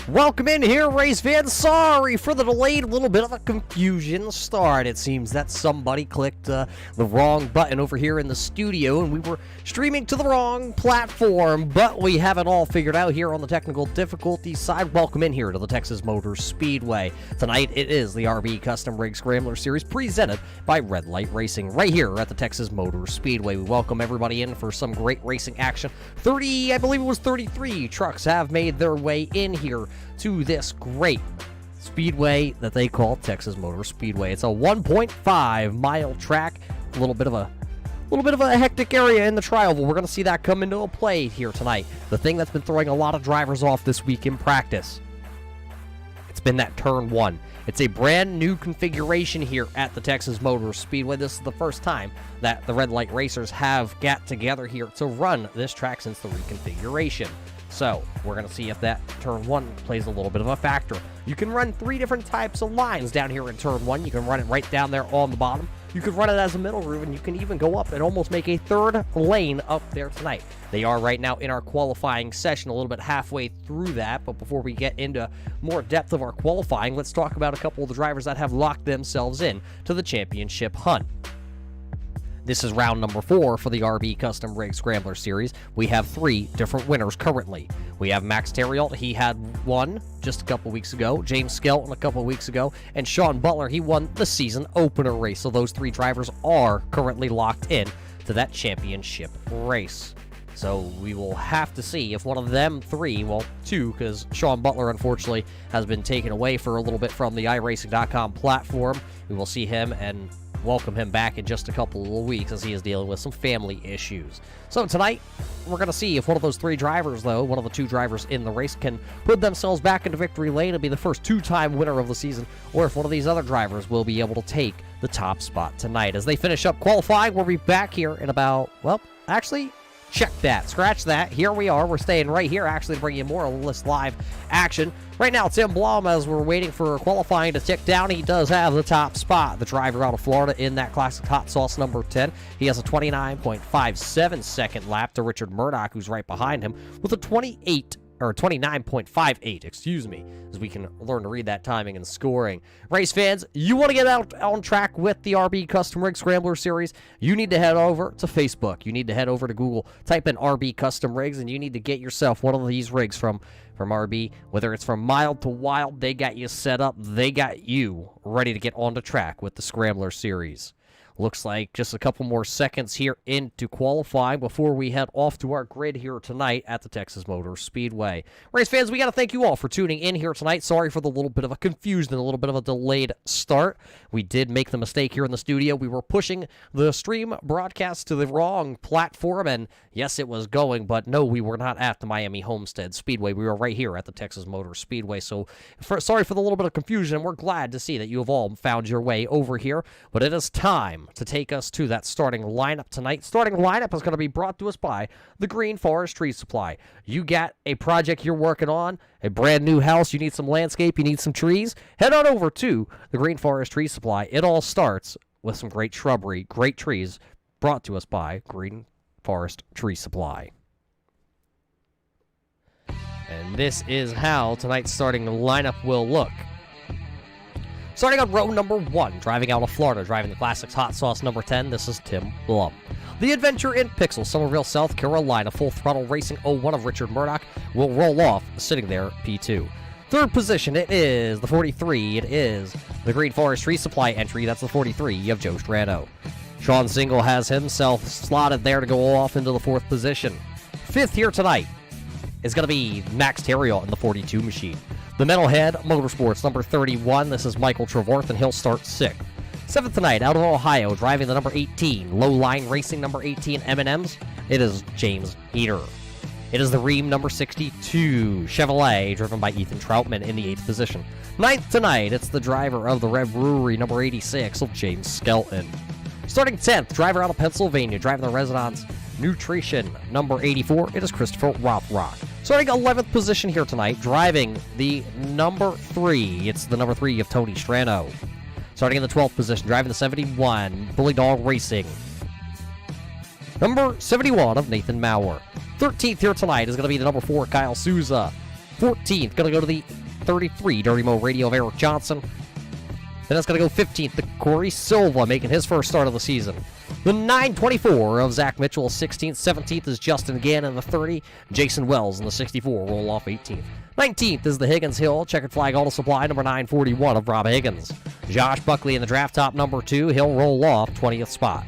Welcome in here, race fans. Sorry for the delayed little bit of a confusion start. It seems that somebody clicked the wrong button over here in the studio, and we were streaming to the wrong platform, but we have it all figured out here on the technical difficulty side. Welcome in here to the Texas Motor Speedway. Tonight, it is the RB Custom Rig Scrambler Series presented by Red Light Racing right here at the Texas Motor Speedway. We welcome everybody in for some great racing action. 33 trucks have made their way in here to this great speedway that they call Texas Motor Speedway. It's a 1.5 mile track, a little bit of a hectic area in the trial. We're going to see that come into play here tonight. The thing that's been throwing a lot of drivers off this week in practice, it's been that turn one. It's a brand new configuration here at the Texas Motor Speedway. This is the first time that the Red Light Racers have got together here to run this track since the reconfiguration. So, we're going to see if that turn one plays a little bit of a factor. You can run three different types of lines down here in turn one. You can run it right down there on the bottom. You can run it as a middle groove, and you can even go up and almost make a third lane up there tonight. They are right now in our qualifying session, a little bit halfway through that. But before we get into more depth of our qualifying, let's talk about a couple of the drivers that have locked themselves in to the championship hunt. This is round number 4 for the RB Custom Rig Scrambler Series. We have 3 different winners currently. We have Max Terriot. He had one just a couple weeks ago. James Skelton a couple weeks ago. And Sean Butler, he won the season opener race. So those 3 drivers are currently locked in to that championship race. So we will have to see if one of them 3, well, 2, because Sean Butler, unfortunately, has been taken away for a little bit from the iRacing.com platform. We will see him and welcome him back in just a couple of weeks as he is dealing with some family issues. So tonight, we're going to see if one of those 3 drivers, though, one of the 2 drivers in the race, can put themselves back into victory lane and be the first 2-time winner of the season, or if one of these other drivers will be able to take the top spot tonight. As they finish up qualifying, we'll be back here in about, well, actually, check that. Scratch that. Here we are. We're staying right here, actually, to bring you more or less live action. Right now, Tim Blom, as we're waiting for qualifying to tick down, he does have the top spot. The driver out of Florida in that classic hot sauce number 10. He has a 29.57 second lap to Richard Murdoch, who's right behind him, with a 29.58, excuse me, as we can learn to read that timing and scoring. Race fans, you want to get out on track with the RB Custom Rig Scrambler Series, you need to head over to Facebook. You need to head over to Google, type in RB Custom Rigs, and you need to get yourself one of these rigs from RB. Whether it's from mild to wild, they got you set up. They got you ready to get on the track with the Scrambler Series. Looks like just a couple more seconds here into qualifying before we head off to our grid here tonight at the Texas Motor Speedway. Race fans, we got to thank you all for tuning in here tonight. Sorry for the little bit of a confusion and a little bit of a delayed start. We did make the mistake here in the studio. We were pushing the stream broadcast to the wrong platform, and yes, it was going, but no, we were not at the Miami Homestead Speedway. We were right here at the Texas Motor Speedway, so sorry for the little bit of confusion. We're glad to see that you have all found your way over here, but it is time to take us to that starting lineup tonight. Starting lineup is going to be brought to us by the Green Forest Tree Supply. You got a project you're working on, a brand new house, you need some landscape, you need some trees, head on over to the Green Forest Tree Supply. It all starts with some great shrubbery, great trees, brought to us by Green Forest Tree Supply. And this is how tonight's starting lineup will look. Starting on row number 1, driving out of Florida, driving the Classics Hot Sauce number 10, this is Tim Blum. The Adventure in Pixel, Somerville, South Carolina, Full Throttle Racing 01 of Richard Murdoch will roll off, sitting there, P2. Third position, it is the 43, it is the Green Forest Tree Supply entry, that's the 43 of Joe Strano. Sean Single has himself slotted there to go off into the 4th position. 5th here tonight is going to be Max Terriot in the 42 machine. The Metalhead Motorsports, number 31. This is Michael Trevorth, and he'll start 6th. 7th tonight, out of Ohio, driving the number 18. Low Line Racing, number 18, M&M's. It is James Heater. It is the Ream, number 62. Chevrolet, driven by Ethan Troutman, in the 8th position. 9th tonight, it's the driver of the Red Brewery, number 86, of James Skelton. Starting 10th, driver out of Pennsylvania, driving the Resonance Nutrition, number 84. It is Christopher Rothrock. Starting 11th position here tonight, driving the number 3. It's the number 3 of Tony Strano. Starting in the 12th position, driving the 71, Bully Dog Racing. Number 71 of Nathan Maurer. 13th here tonight is going to be the number 4, Kyle Souza. 14th, going to go to the 33, Dirty Mo Radio of Eric Johnson. Then it's going to go 15th to Corey Silva, making his first start of the season. The 924 of Zach Mitchell, 16th. 17th is Justin Gann in the 30. Jason Wells in the 64, roll off 18th. 19th is the Higgins Hill Checkered Flag Auto Supply, number 941 of Rob Higgins. Josh Buckley in the draft top, number 2. He'll roll off 20th spot.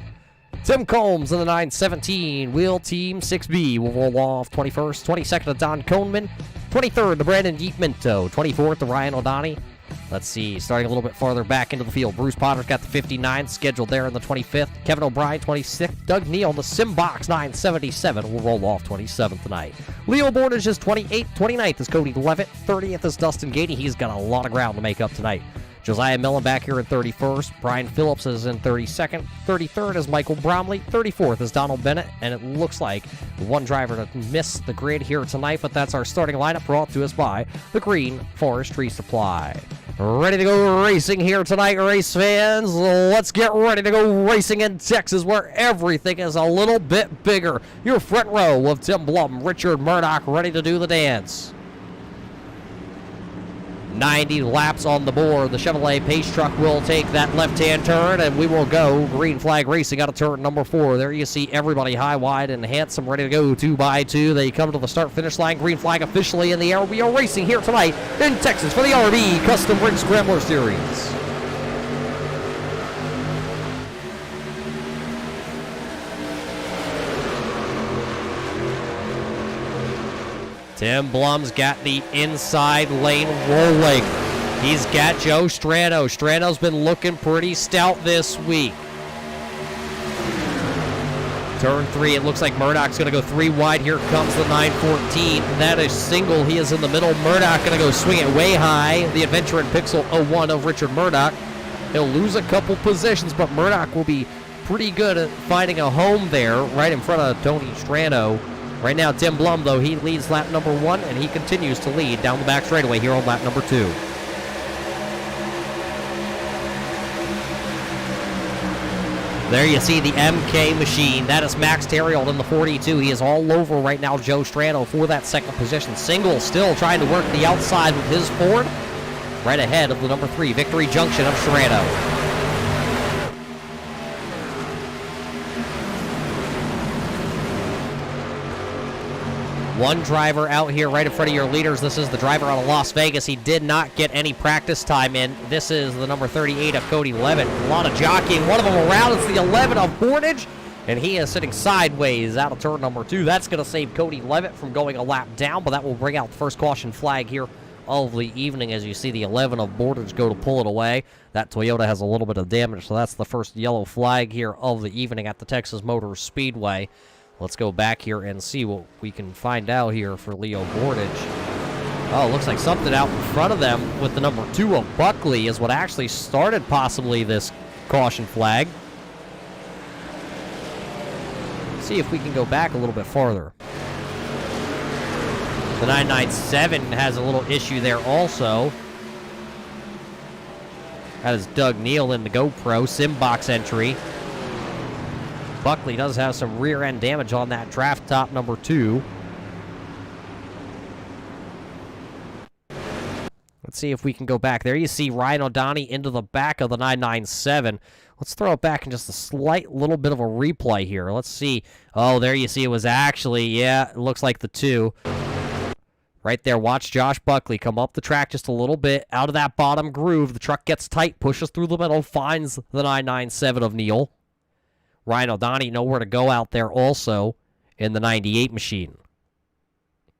Tim Combs in the 917 Wheel Team 6B will roll off 21st. 22nd to Don Coneman. 23rd to Brandon Yeatminto. 24th to Ryan O'Donnell. Let's see, starting a little bit farther back into the field. Bruce Potter's got the 59 scheduled there in the 25th. Kevin O'Brien, 26th. Doug Neal, the Simbox 977 will roll off 27th tonight. Leo Bordage is 28th. 29th is Cody Levitt. 30th is Dustin Gady. He's got a lot of ground to make up tonight. Josiah Millen back here in 31st. Brian Phillips is in 32nd. 33rd is Michael Bromley. 34th is Donald Bennett. And it looks like one driver to miss the grid here tonight, but that's our starting lineup brought to us by the Green Forest Tree Supply. Ready to go racing here tonight, race fans. Let's get ready to go racing in Texas, where everything is a little bit bigger. Your front row of Tim Blum, Richard Murdoch, ready to do the dance. 90 laps on the board. The Chevrolet Pace truck will take that left-hand turn, and we will go green flag racing out of turn number 4. There you see everybody high, wide, and handsome, ready to go 2 by 2. They come to the start-finish line. Green flag officially in the air. We are racing here tonight in Texas for the RV Custom Rig Scrambler Series. Tim Blum's got the inside lane rolling. He's got Joe Strano. Strano's been looking pretty stout this week. Turn 3, it looks like Murdoch's going to go 3 wide. Here comes the 914. That is single. He is in the middle. Murdoch going to go swing it way high. The Adventure in Pixel 01 of Richard Murdoch. He'll lose a couple positions, but Murdoch will be pretty good at finding a home there right in front of Tony Strano. Right now, Tim Blum, though, he leads lap number 1, and he continues to lead down the back straightaway here on lap number 2. There you see the MK machine. That is Max Terriel in the 42. He is all over right now Joe Strano for that second position. Single still trying to work the outside with his Ford. Right ahead of the number 3, Victory Junction of Strano. One driver out here right in front of your leaders. This is the driver out of Las Vegas. He did not get any practice time in. This is the number 38 of Cody Levitt. A lot of jockeying. One of them around. It's the 11 of Bordage. And he is sitting sideways out of turn number 2. That's going to save Cody Levitt from going a lap down, but that will bring out the first caution flag here of the evening as you see the 11 of Bordage go to pull it away. That Toyota has a little bit of damage, so that's the first yellow flag here of the evening at the Texas Motor Speedway. Let's go back here and see what we can find out here for Leo Bordage. Oh, looks like something out in front of them with the number 2 of Buckley is what actually started possibly this caution flag. Let's see if we can go back a little bit farther. The 997 has a little issue there also. That is Doug Neal in the GoPro Simbox entry. Buckley does have some rear end damage on that draft top number 2. Let's see if we can go back. There you see Ryan O'Donnell into the back of the 997. Let's throw it back in just a slight little bit of a replay here. Let's see. Oh, there you see it was actually, yeah, it looks like the 2. Right there, watch Josh Buckley come up the track just a little bit. Out of that bottom groove, the truck gets tight, pushes through the middle, finds the 997 of Neal. Ryan O'Donnell nowhere to go out there also in the 98 machine.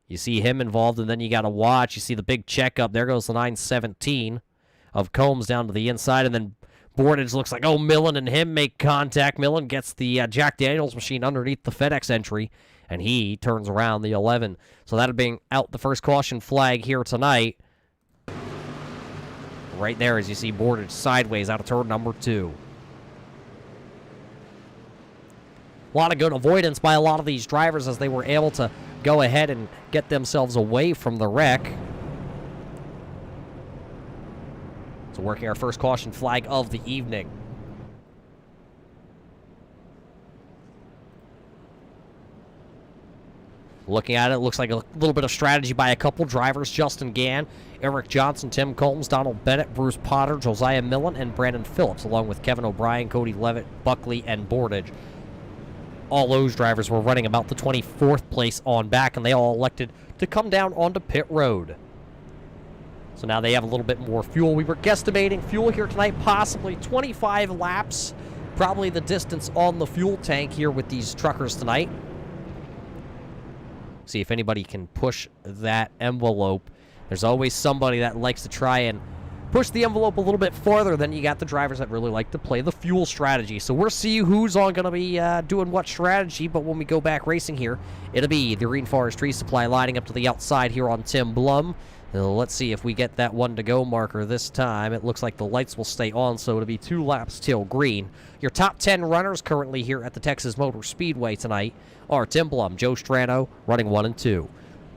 You see him involved, and then you got to watch. You see the big checkup. There goes the 917 of Combs down to the inside, and then Bordage looks like, oh, Millen and him make contact. Millen gets the Jack Daniels machine underneath the FedEx entry, and he turns around the 11. So that'll bring out the first caution flag here tonight. Right there as you see Bordage sideways out of turn number 2. A lot of good avoidance by a lot of these drivers as they were able to go ahead and get themselves away from the wreck. So working our first caution flag of the evening. Looking at it, looks like a little bit of strategy by a couple drivers. Justin Gann, Eric Johnson, Tim Combs, Donald Bennett, Bruce Potter, Josiah Millen, and Brandon Phillips, along with Kevin O'Brien, Cody Levitt, Buckley, and Bordage. All those drivers were running about the 24th place on back, and they all elected to come down onto pit road. So now they have a little bit more fuel. We were guesstimating fuel here tonight, possibly 25 laps. Probably the distance on the fuel tank here with these truckers tonight. See if anybody can push that envelope. There's always somebody that likes to try and push the envelope a little bit farther. Then you got the drivers that really like to play the fuel strategy. So we'll see who's all going to be doing what strategy. But when we go back racing here, it'll be the Green Forest Tree Supply lining up to the outside here on Tim Blum. Let's see if we get that 1 to go marker this time. It looks like the lights will stay on, so it'll be 2 laps till green. Your top 10 runners currently here at the Texas Motor Speedway tonight are Tim Blum, Joe Strano, running 1 and 2.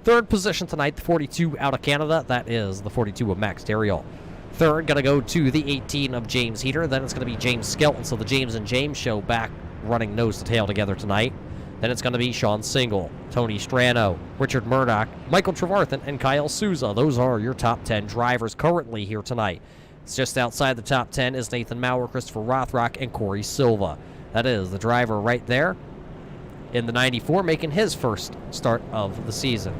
Third position tonight, the 42 out of Canada. That is the 42 of Max Terriol. Third, going to go to the 18 of James Heater. Then it's going to be James Skelton, so the James and James show back running nose to tail together tonight. Then it's going to be Sean Single, Tony Strano, Richard Murdoch, Michael Trevarthen, and Kyle Souza. Those are your top 10 drivers currently here tonight. It's just outside the top 10 is Nathan Maurer, Christopher Rothrock, and Corey Silva. That is the driver right there in the 94, making his first start of the season.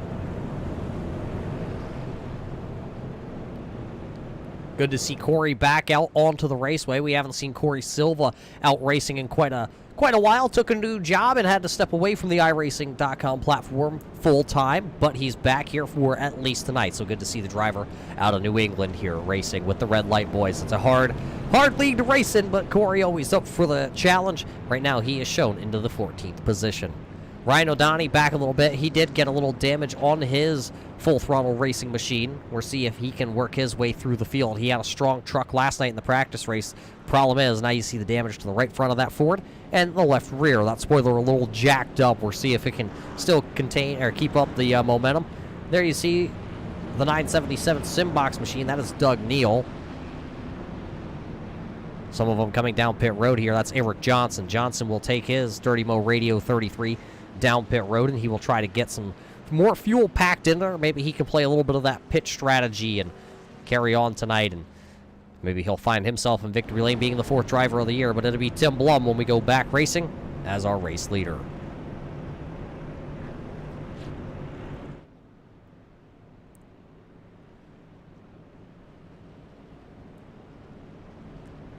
Good to see Corey back out onto the raceway. We haven't seen Corey Silva out racing in quite a while. Took a new job and had to step away from the iRacing.com platform full time, but he's back here for at least tonight. So good to see the driver out of New England here racing with the Red Light Boys. It's a hard league to race in, but Corey always up for the challenge. Right now he is shown into the 14th position. Ryan O'Donnell back a little bit. He did get a little damage on his full throttle racing machine. We'll see if he can work his way through the field. He had a strong truck last night in the practice race. Problem is, now you see the damage to the right front of that Ford and the left rear. That spoiler a little jacked up. We'll see if it can still contain or keep up the momentum. There you see the 977 Simbox machine. That is Doug Neal. Some of them coming down pit road here. That's Eric Johnson. Johnson will take his Dirty Mo Radio 33 down pit road, and he will try to get some more fuel packed in there. Maybe he can play a little bit of that pit strategy and carry on tonight, and maybe he'll find himself in victory lane being the 4th driver of the year. But it'll be Tim Blum when we go back racing as our race leader.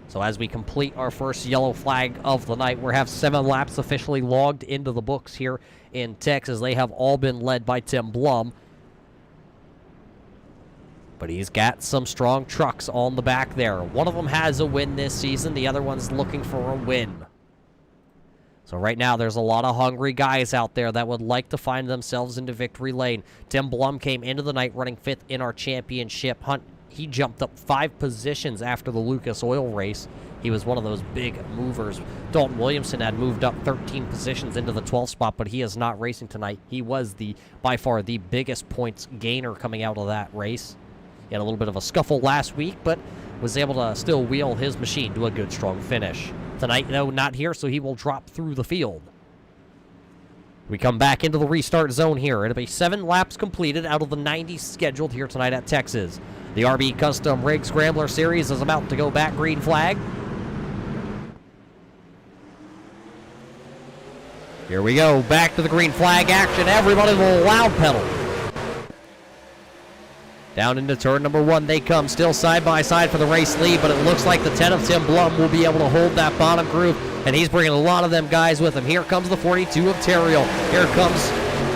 So as we complete our first yellow flag of the night, we have 7 laps officially logged into the books here in Texas. They have all been led by Tim Blum. But he's got some strong trucks on the back there. One of them has a win this season. The other one's looking for a win. So right now there's a lot of hungry guys out there that would like to find themselves into victory lane. Tim Blum came into the night running 5th in our championship hunt. He jumped up 5 positions after the Lucas Oil race. He was one of those big movers. Dalton Williamson had moved up 13 positions into the 12th spot, but he is not racing tonight. He was by far the biggest points gainer coming out of that race. He had a little bit of a scuffle last week, but was able to still wheel his machine to a good, strong finish. Tonight, though, not here, so he will drop through the field. We come back into the restart zone here. It'll be 7 laps completed out of the 90 scheduled here tonight at Texas. The RB Custom Rig Scrambler Series is about to go back green flag. Here we go, back to the green flag action. Everybody will loud pedal. Down into turn number 1 they come, still side by side for the race lead, but it looks like the 10 of Tim Blum will be able to hold that bottom groove, and he's bringing a lot of them guys with him. Here comes the 42 of Terriol. Here comes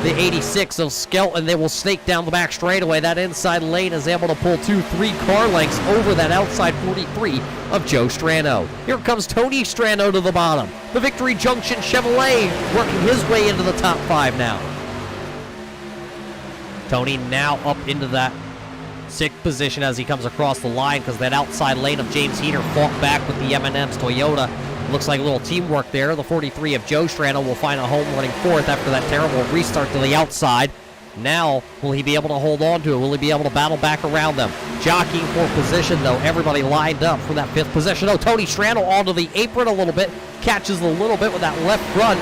the 86 of Skelton. They will snake down the back straightaway. That inside lane is able to pull 2-3 car lengths over that outside 43 of Joe Strano. Here comes Tony Strano to the bottom. The Victory Junction Chevrolet working his way into the top 5 now. Tony now up into that 6th position as he comes across the line because that outside lane of James Heater fought back with the M&M's Toyota. Looks like a little teamwork there. The 43 of Joe Strano will find a home running 4th after that terrible restart to the outside. Now, will he be able to hold on to it? Will he be able to battle back around them? Jockeying for position, though. Everybody lined up for that 5th position. Oh, Tony Strano onto the apron a little bit. Catches a little bit with that left front.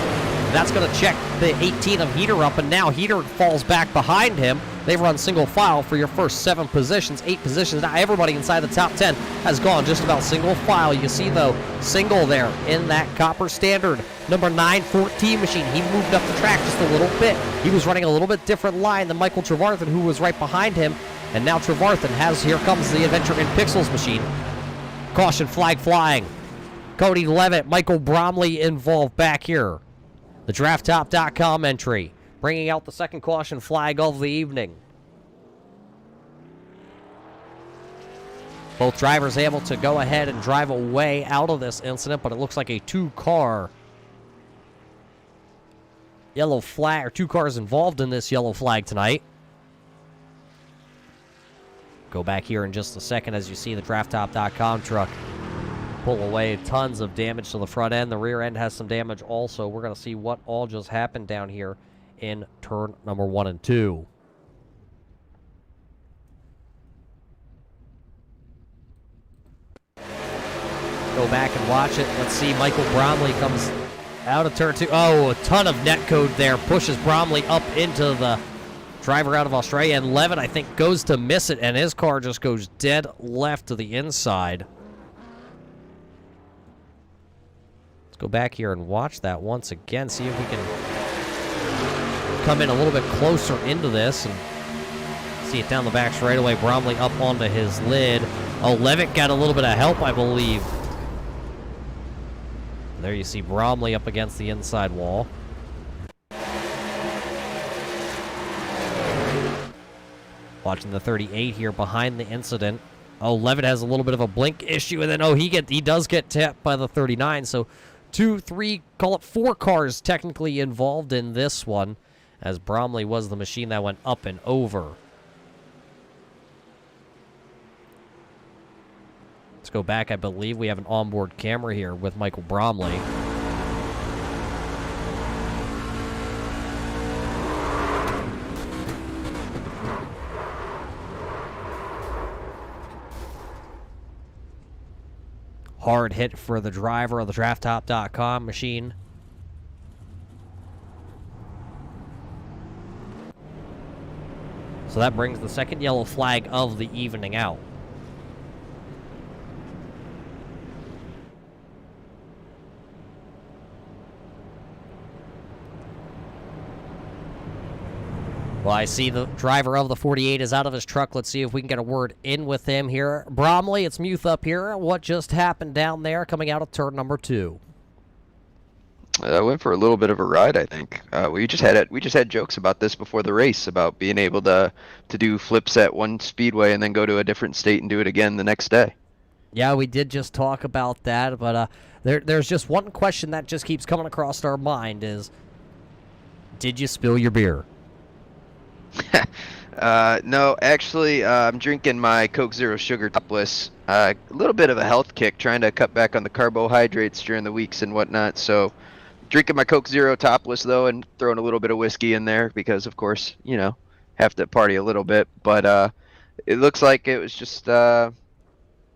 That's going to check the 18 of Heater up, and now Heater falls back behind him. They've run single file for your first 7 positions, 8 positions. Now everybody inside the top 10 has gone just about single file. You see, though, single there in that Copper Standard. Number 914 machine. He moved up the track just a little bit. He was running a little bit different line than Michael Trevarthen, who was right behind him. And now Trevarthen has, here comes the Adventure in Pixels machine. Caution flag flying. Cody Levitt, Michael Bromley involved back here. The DraftTop.com entry, bringing out the second caution flag of the evening. Both drivers able to go ahead and drive away out of this incident, but it looks like a 2-car yellow flag, or 2 cars involved in this yellow flag tonight. Go back here in just a second as you see the DraftTop.com truck pull away. Tons of damage to the front end. The rear end has some damage also. We're going to see what all just happened down here in turn number 1 and 2. Go back and watch it. Let's see. Michael Bromley comes out of turn 2. Oh, a ton of netcode there. Pushes Bromley up into the driver out of Australia. And Levitt, I think, goes to miss it, and his car just goes dead left to the inside. Go back here and watch that once again. See if we can come in a little bit closer into this and see it down the back straightaway. Bromley up onto his lid. Oh, Levitt got a little bit of help, I believe. There you see Bromley up against the inside wall. Watching the 38 here behind the incident. Oh, Levitt has a little bit of a blink issue, and then he does get tapped by the 39. So 2, 3, call it 4 cars technically involved in this one, as Bromley was the machine that went up and over. Let's go back. I believe we have an onboard camera here with Michael Bromley. Hard hit for the driver of the DraftTop.com machine. So that brings the second yellow flag of the evening out. Well, I see the driver of the 48 is out of his truck. Let's see if we can get a word in with him here. Bromley, it's Muth up here. What just happened down there coming out of turn number 2? I went for a little bit of a ride, I think. We just had jokes about this before the race, about being able to do flips at one speedway and then go to a different state and do it again the next day. Yeah, we did just talk about that, but there's just one question that just keeps coming across our mind is, did you spill your beer? No, actually, I'm drinking my Coke Zero Sugar topless. A little bit of a health kick, trying to cut back on the carbohydrates during the weeks and whatnot. So, drinking my Coke Zero topless, though, and throwing a little bit of whiskey in there because, of course, have to party a little bit. But it looks like it was just not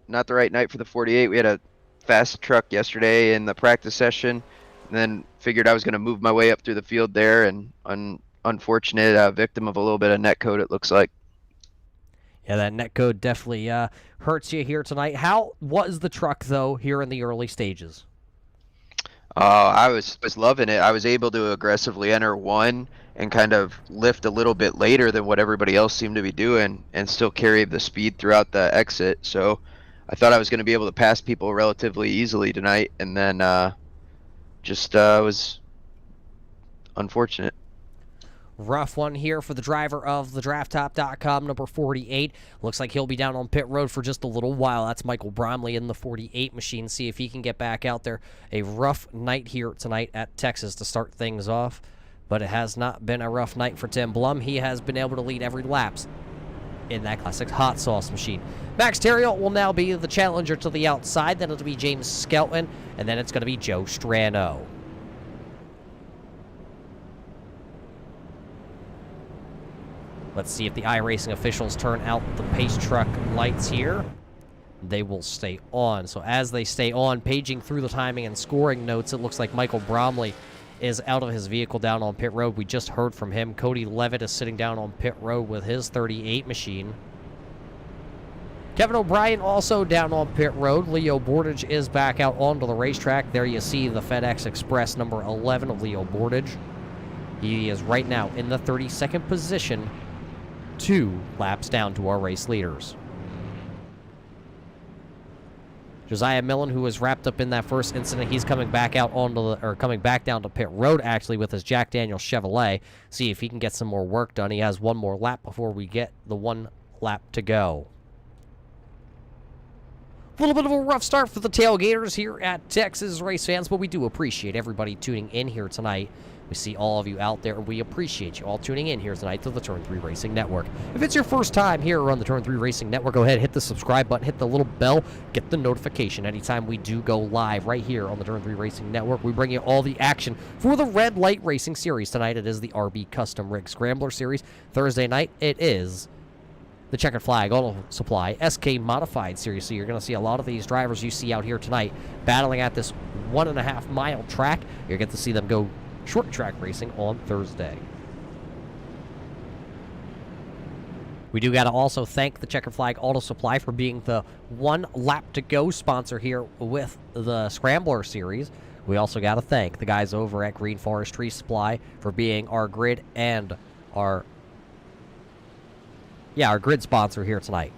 the right night for the 48. We had a fast truck yesterday in the practice session, and then figured I was going to move my way up through the field there, and unfortunate victim of a little bit of netcode, it looks like. Yeah, that netcode definitely hurts you here tonight. How was the truck, though, here in the early stages? I was loving it. I was able to aggressively enter 1 and kind of lift a little bit later than what everybody else seemed to be doing and still carry the speed throughout the exit. So I thought I was going to be able to pass people relatively easily tonight, and then just was unfortunate. Rough one here for the driver of the DraftTop.com, number 48. Looks like he'll be down on pit road for just a little while. That's Michael Bromley in the 48 machine. See if he can get back out there. A rough night here tonight at Texas to start things off, but it has not been a rough night for Tim Blum. He has been able to lead every laps in that classic hot sauce machine. Max Terriot will now be the challenger to the outside. Then it'll be James Skelton, and then it's going to be Joe Strano. Let's see if the iRacing officials turn out the pace truck lights here. They will stay on. So as they stay on, paging through the timing and scoring notes, it looks like Michael Bromley is out of his vehicle down on pit road. We just heard from him. Cody Levitt is sitting down on pit road with his 38 machine. Kevin O'Brien also down on pit road. Leo Bordage is back out onto the racetrack. There you see the FedEx Express number 11 of Leo Bordage. He is right now in the 32nd position, 2 laps down to our race leaders. Josiah Millen, who was wrapped up in that first incident, he's coming back out coming back down to pit road actually with his Jack Daniels Chevrolet. See if he can get some more work done. He has one more lap before we get the 1 lap to go. A little bit of a rough start for the tailgaters here at Texas Race Fans, but we do appreciate everybody tuning in here tonight. We see all of you out there, and we appreciate you all tuning in here tonight to the Turn 3 Racing Network. If it's your first time here on the Turn 3 Racing Network, go ahead, hit the subscribe button, hit the little bell, get the notification anytime we do go live right here on the Turn 3 Racing Network. We bring you all the action for the Red Light Racing Series. Tonight it is the RB Custom Rig Scrambler Series. Thursday night it is the Checkered Flag Auto Supply SK Modified Series. So you're going to see a lot of these drivers you see out here tonight battling at this 1.5 mile track. You're going to see them go short track racing on Thursday. We do got to also thank the Checkered Flag Auto Supply for being the 1 lap to go sponsor here with the Scrambler Series. We also got to thank the guys over at Green Forest Tree Supply for being our grid and our grid sponsor here tonight.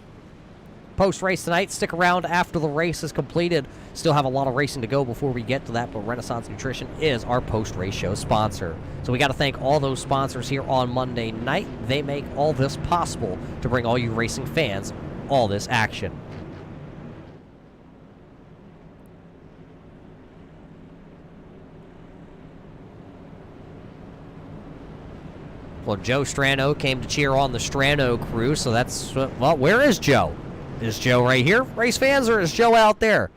Post-race tonight, stick around after the race is completed. Still have a lot of racing to go before we get to that, but Renaissance Nutrition is our post-race show sponsor. So we got to thank all those sponsors here on Monday night. They make all this possible to bring all you racing fans all this action. Well, Joe Strano came to cheer on the Strano crew, so that's, well, where is Joe? Is Joe right here, race fans, or is Joe out there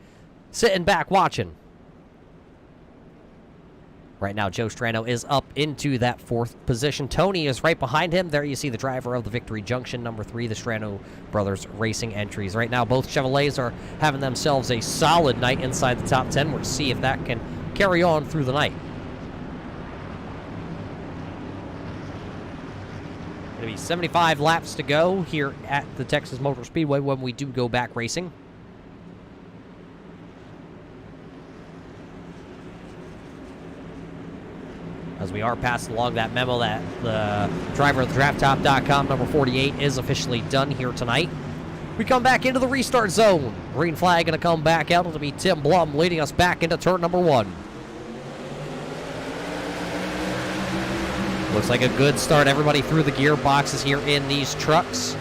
sitting back watching? Right now, Joe Strano is up into that 4th position. Tony is right behind him. There you see the driver of the Victory Junction, number 3, the Strano Brothers Racing entries. Right now, both Chevrolets are having themselves a solid night inside the top 10. We'll see if that can carry on through the night. Going to be 75 laps to go here at the Texas Motor Speedway when we do go back racing. As we are passing along that memo that the driver of the DraftTop.com, number 48, is officially done here tonight. We come back into the restart zone. Green flag going to come back out. It'll be Tim Blum leading us back into turn number 1. Looks like a good start. Everybody through the gearboxes here in these trucks.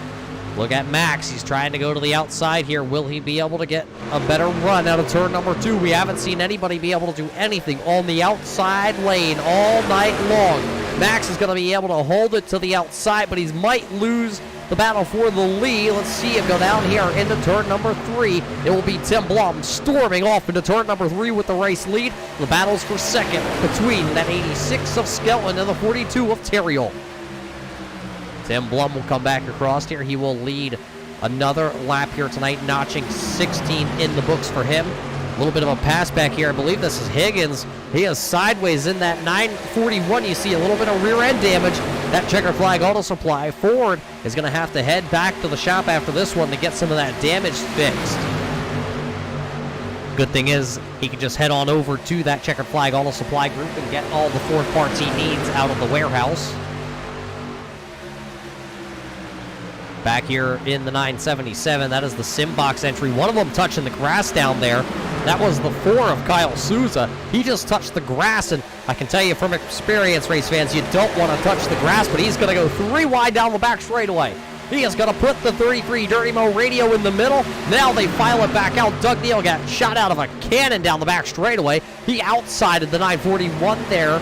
Look at Max. He's trying to go to the outside here. Will he be able to get a better run out of turn number 2? We haven't seen anybody be able to do anything on the outside lane all night long. Max is going to be able to hold it to the outside, but he might lose the battle for the lead. Let's see him go down here into turn number 3. It will be Tim Blum storming off into turn number 3 with the race lead. The battle's for second between that 86 of Skelton and the 42 of Terrill. Tim Blum will come back across here. He will lead another lap here tonight, notching 16 in the books for him. A little bit of a pass back here. I believe this is Higgins. He is sideways in that 941. You see a little bit of rear end damage. That Checkered Flag Auto Supply. Ford is going to have to head back to the shop after this one to get some of that damage fixed. Good thing is he can just head on over to that Checkered Flag Auto Supply group and get all the Ford parts he needs out of the warehouse. Back here in the 977, that is the Simbox entry. One of them touching the grass down there. That was the 4 of Kyle Souza. He just touched the grass, and I can tell you from experience, race fans, you don't want to touch the grass, but he's going to go 3 wide down the back straightaway. He is going to put the 33 Dirty Mo radio in the middle. Now they file it back out. Doug Neal got shot out of a cannon down the back straightaway. He outsided the 941 there,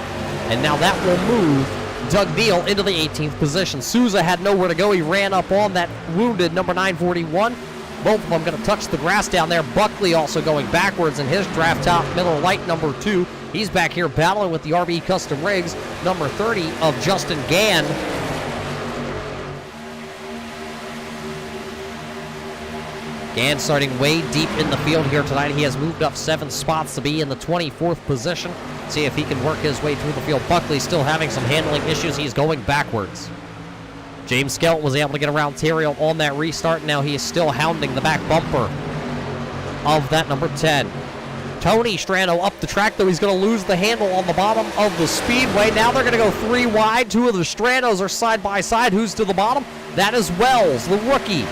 and now that will move Doug Neal into the 18th position. Souza had nowhere to go. He ran up on that wounded number 941. Both of them going to touch the grass down there. Buckley also going backwards in his draft top. Miller Lite number 2. He's back here battling with the RB Custom Rigs. Number 30 of Justin Gann. And starting way deep in the field here tonight, he has moved up 7 spots to be in the 24th position. See if he can work his way through the field. Buckley still having some handling issues. He's going backwards. James Skelton was able to get around Terrio on that restart. Now he is still hounding the back bumper of that number 10. Tony Strano up the track, though. He's going to lose the handle on the bottom of the Speedway. Now they're going to go 3 wide. 2 of the Stranos are side by side. Who's to the bottom? That is Wells, the rookie.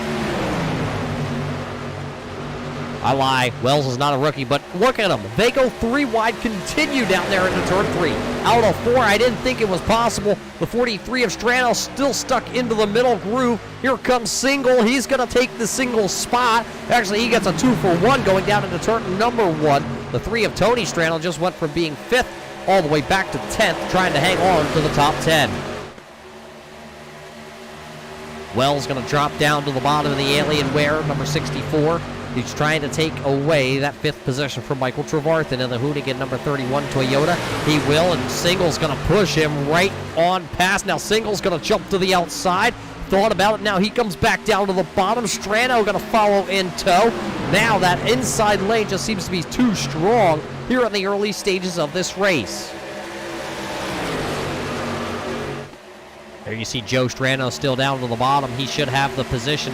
I lie. Wells is not a rookie, but look at them. They go 3 wide, continue down there into turn 3. Out of 4, I didn't think it was possible. The 43 of Strano still stuck into the middle groove. Here comes Single. He's going to take the single spot. Actually, he gets a 2-for-1 going down into turn number 1. The 3 of Tony Strano just went from being 5th all the way back to 10th, trying to hang on to the top 10. Wells going to drop down to the bottom of the Alienware, number 64. He's trying to take away that 5th position from Michael Trevarthen in the Hoonigan number 31 Toyota. He will, and Single's going to push him right on past. Now Single's going to jump to the outside. Thought about it. Now he comes back down to the bottom. Strano going to follow in tow. Now that inside lane just seems to be too strong here in the early stages of this race. There you see Joe Strano still down to the bottom. He should have the position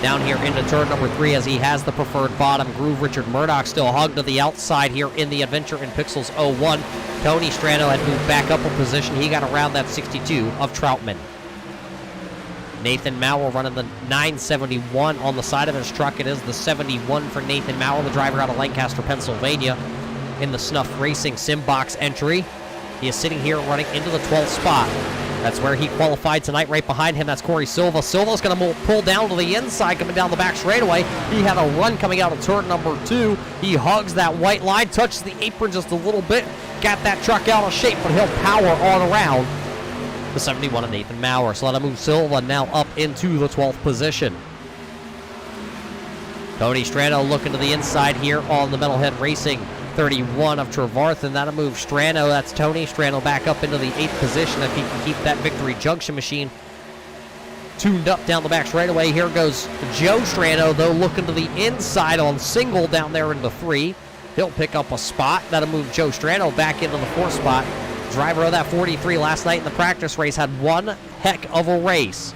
down here into turn number 3 as he has the preferred bottom groove. Richard Murdoch still hugged to the outside here in the Adventure in Pixels 01. Tony Strano had moved back up a position. He got around that 62 of Troutman. Nathan Maurer running the 971 on the side of his truck. It is the 71 for Nathan Maurer, the driver out of Lancaster, Pennsylvania, in the Snuff Racing Simbox entry. He is sitting here running into the 12th spot. That's where he qualified tonight. Right behind him, that's Corey Silva. Silva's going to pull down to the inside, coming down the back straightaway. He had a run coming out of turn number 2. He hugs that white line, touches the apron just a little bit, got that truck out of shape, but he'll power on around the 71 of Nathan Maurer. So let him move Silva now up into the 12th position. Tony Strano looking to the inside here on the Metalhead Racing 31 of Trevarthen. That'll move Strano. That's Tony Strano back up into the 8th position if he can keep that Victory Junction machine tuned up down the back straightaway. Here goes Joe Strano, though, looking to the inside on Single down there into 3. He'll pick up a spot. That'll move Joe Strano back into the 4th spot. Driver of that 43 last night in the practice race had one heck of a race.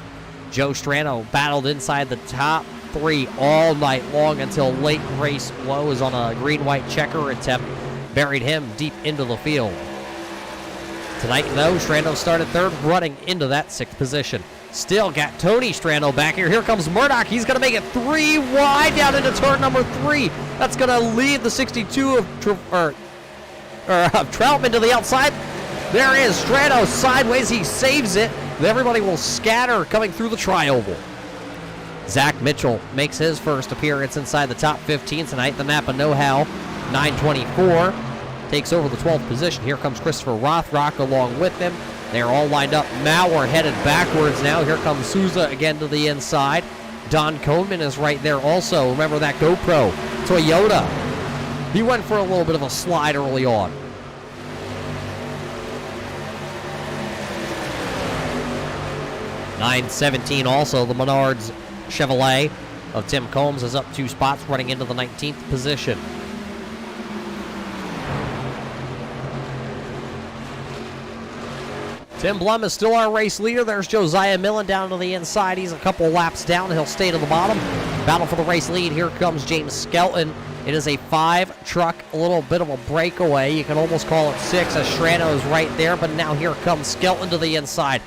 Joe Strano battled inside the top 3 all night long until late race woes on a green-white checker attempt buried him deep into the field. Tonight, though, Strano started 3rd, running into that 6th position. Still got Tony Strano back here. Here comes Murdoch. He's going to make it 3 wide down into turn number 3. That's going to lead the 62 of Troutman to the outside. There is Strano sideways. He saves it. Everybody will scatter coming through the tri-oval. Zach Mitchell makes his first appearance inside the top 15 tonight. The Napa Know-How 924 takes over the 12th position. Here comes Christopher Rothrock along with him. They're all lined up. Maurer headed backwards now. Here comes Souza again to the inside. Don Coleman is right there also. Remember that GoPro Toyota. He went for a little bit of a slide early on. .917 also, the Menards Chevrolet of Tim Combs is up 2 spots, running into the 19th position. Tim Blum is still our race leader. There's Josiah Millen down to the inside. He's a couple laps down. He'll stay to the bottom. Battle for the race lead. Here comes James Skelton. It is a 5-truck, a little bit of a breakaway. You can almost call it 6 as Strano is right there, but now here comes Skelton to the inside.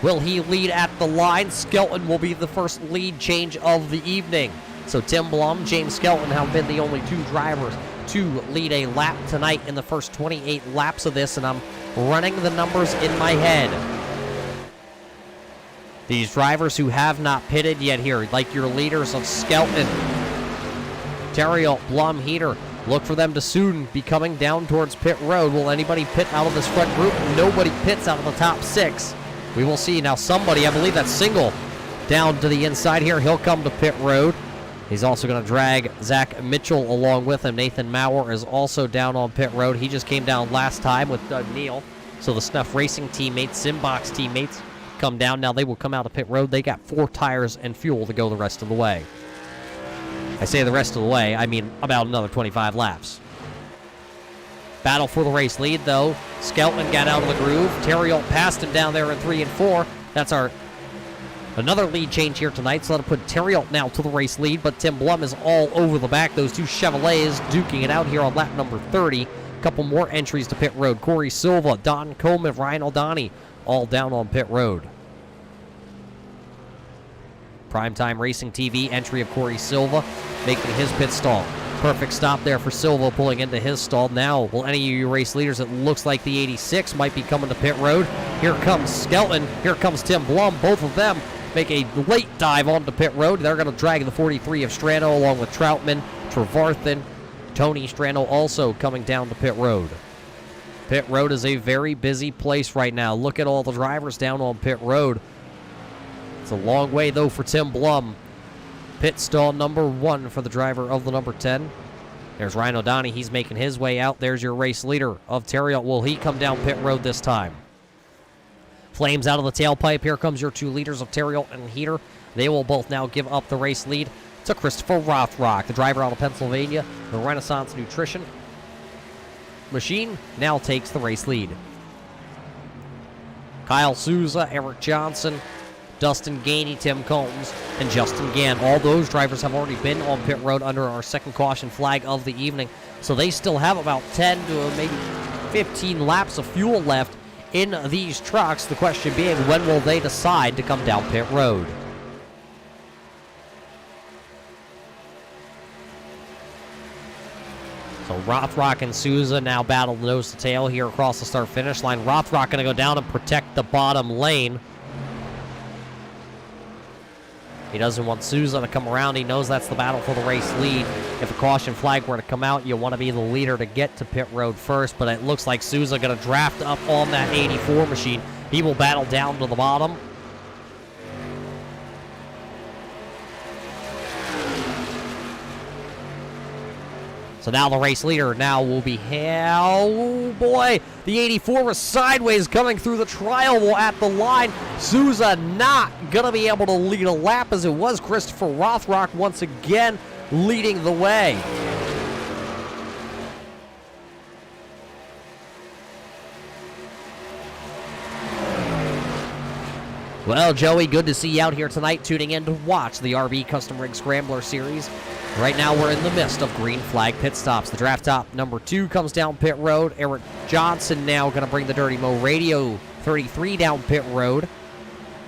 Will he lead at the line? Skelton will be the first lead change of the evening. So Tim Blum, James Skelton have been the only 2 drivers to lead a lap tonight in the first 28 laps of this, and I'm running the numbers in my head. These drivers who have not pitted yet here, like your leaders of Skelton, Terriel, Blum, Heater, look for them to soon be coming down towards pit road. Will anybody pit out of this front group? Nobody pits out of the top 6. We will see. Now somebody, I believe that's Single, down to the inside here. He'll come to pit road. He's also going to drag Zach Mitchell along with him. Nathan Maurer is also down on pit road. He just came down last time with Doug Neal. So the Snuff Racing teammates, Simbox teammates, come down. Now they will come out of pit road. They got 4 tires and fuel to go the rest of the way. I say the rest of the way, I mean about another 25 laps. Battle for the race lead, though. Skelton got out of the groove. Terriot passed him down there in 3 and 4. That's another lead change here tonight, so that'll put Terriot now to the race lead, but Tim Blum is all over the back. Those two Chevrolets duking it out here on lap number 30. A couple more entries to pit road. Corey Silva, Don Coleman, Ryan O'Donnell, all down on pit road. Primetime Racing TV entry of Corey Silva making his pit stall. Perfect stop there for Silva pulling into his stall. Now, will any of you race leaders, it looks like the 86 might be coming to pit road. Here comes Skelton. Here comes Tim Blum. Both of them make a late dive onto pit road. They're going to drag the 43 of Strano along with Troutman, Trevarthen, Tony Strano also coming down to pit road. Pit road is a very busy place right now. Look at all the drivers down on pit road. It's a long way, though, for Tim Blum. Pit stall number 1 for the driver of the number 10. There's Ryan O'Donnell. He's making his way out. There's your race leader of Terriot. Will he come down pit road this time? Flames out of the tailpipe. Here comes your 2 leaders of Terriot and Heater. They will both now give up the race lead to Christopher Rothrock, the driver out of Pennsylvania. The Renaissance Nutrition machine now takes the race lead. Kyle Souza, Eric Johnson, Dustin Gainey, Tim Combs, and Justin Gann. All those drivers have already been on pit road under our second caution flag of the evening, so they still have about 10 to maybe 15 laps of fuel left in these trucks. The question being, when will they decide to come down pit road? So Rothrock and Souza now battle nose to tail here across the start-finish line. Rothrock going to go down and protect the bottom lane. He doesn't want Souza to come around. He knows that's the battle for the race lead. If a caution flag were to come out, you want to be the leader to get to pit road first, but it looks like Souza going to draft up on that 84 machine. He will battle down to the bottom. So now the race leader now will be, oh boy, the 84 was sideways coming through the trial at the line. Souza not going to be able to lead a lap as it was Christopher Rothrock once again leading the way. Well, Joey, good to see you out here tonight tuning in to watch the RB Custom Rig Scrambler Series. Right now we're in the midst of green flag pit stops. The draft top number 2 comes down pit road. Eric Johnson now going to bring the Dirty Mo Radio 33 down pit road.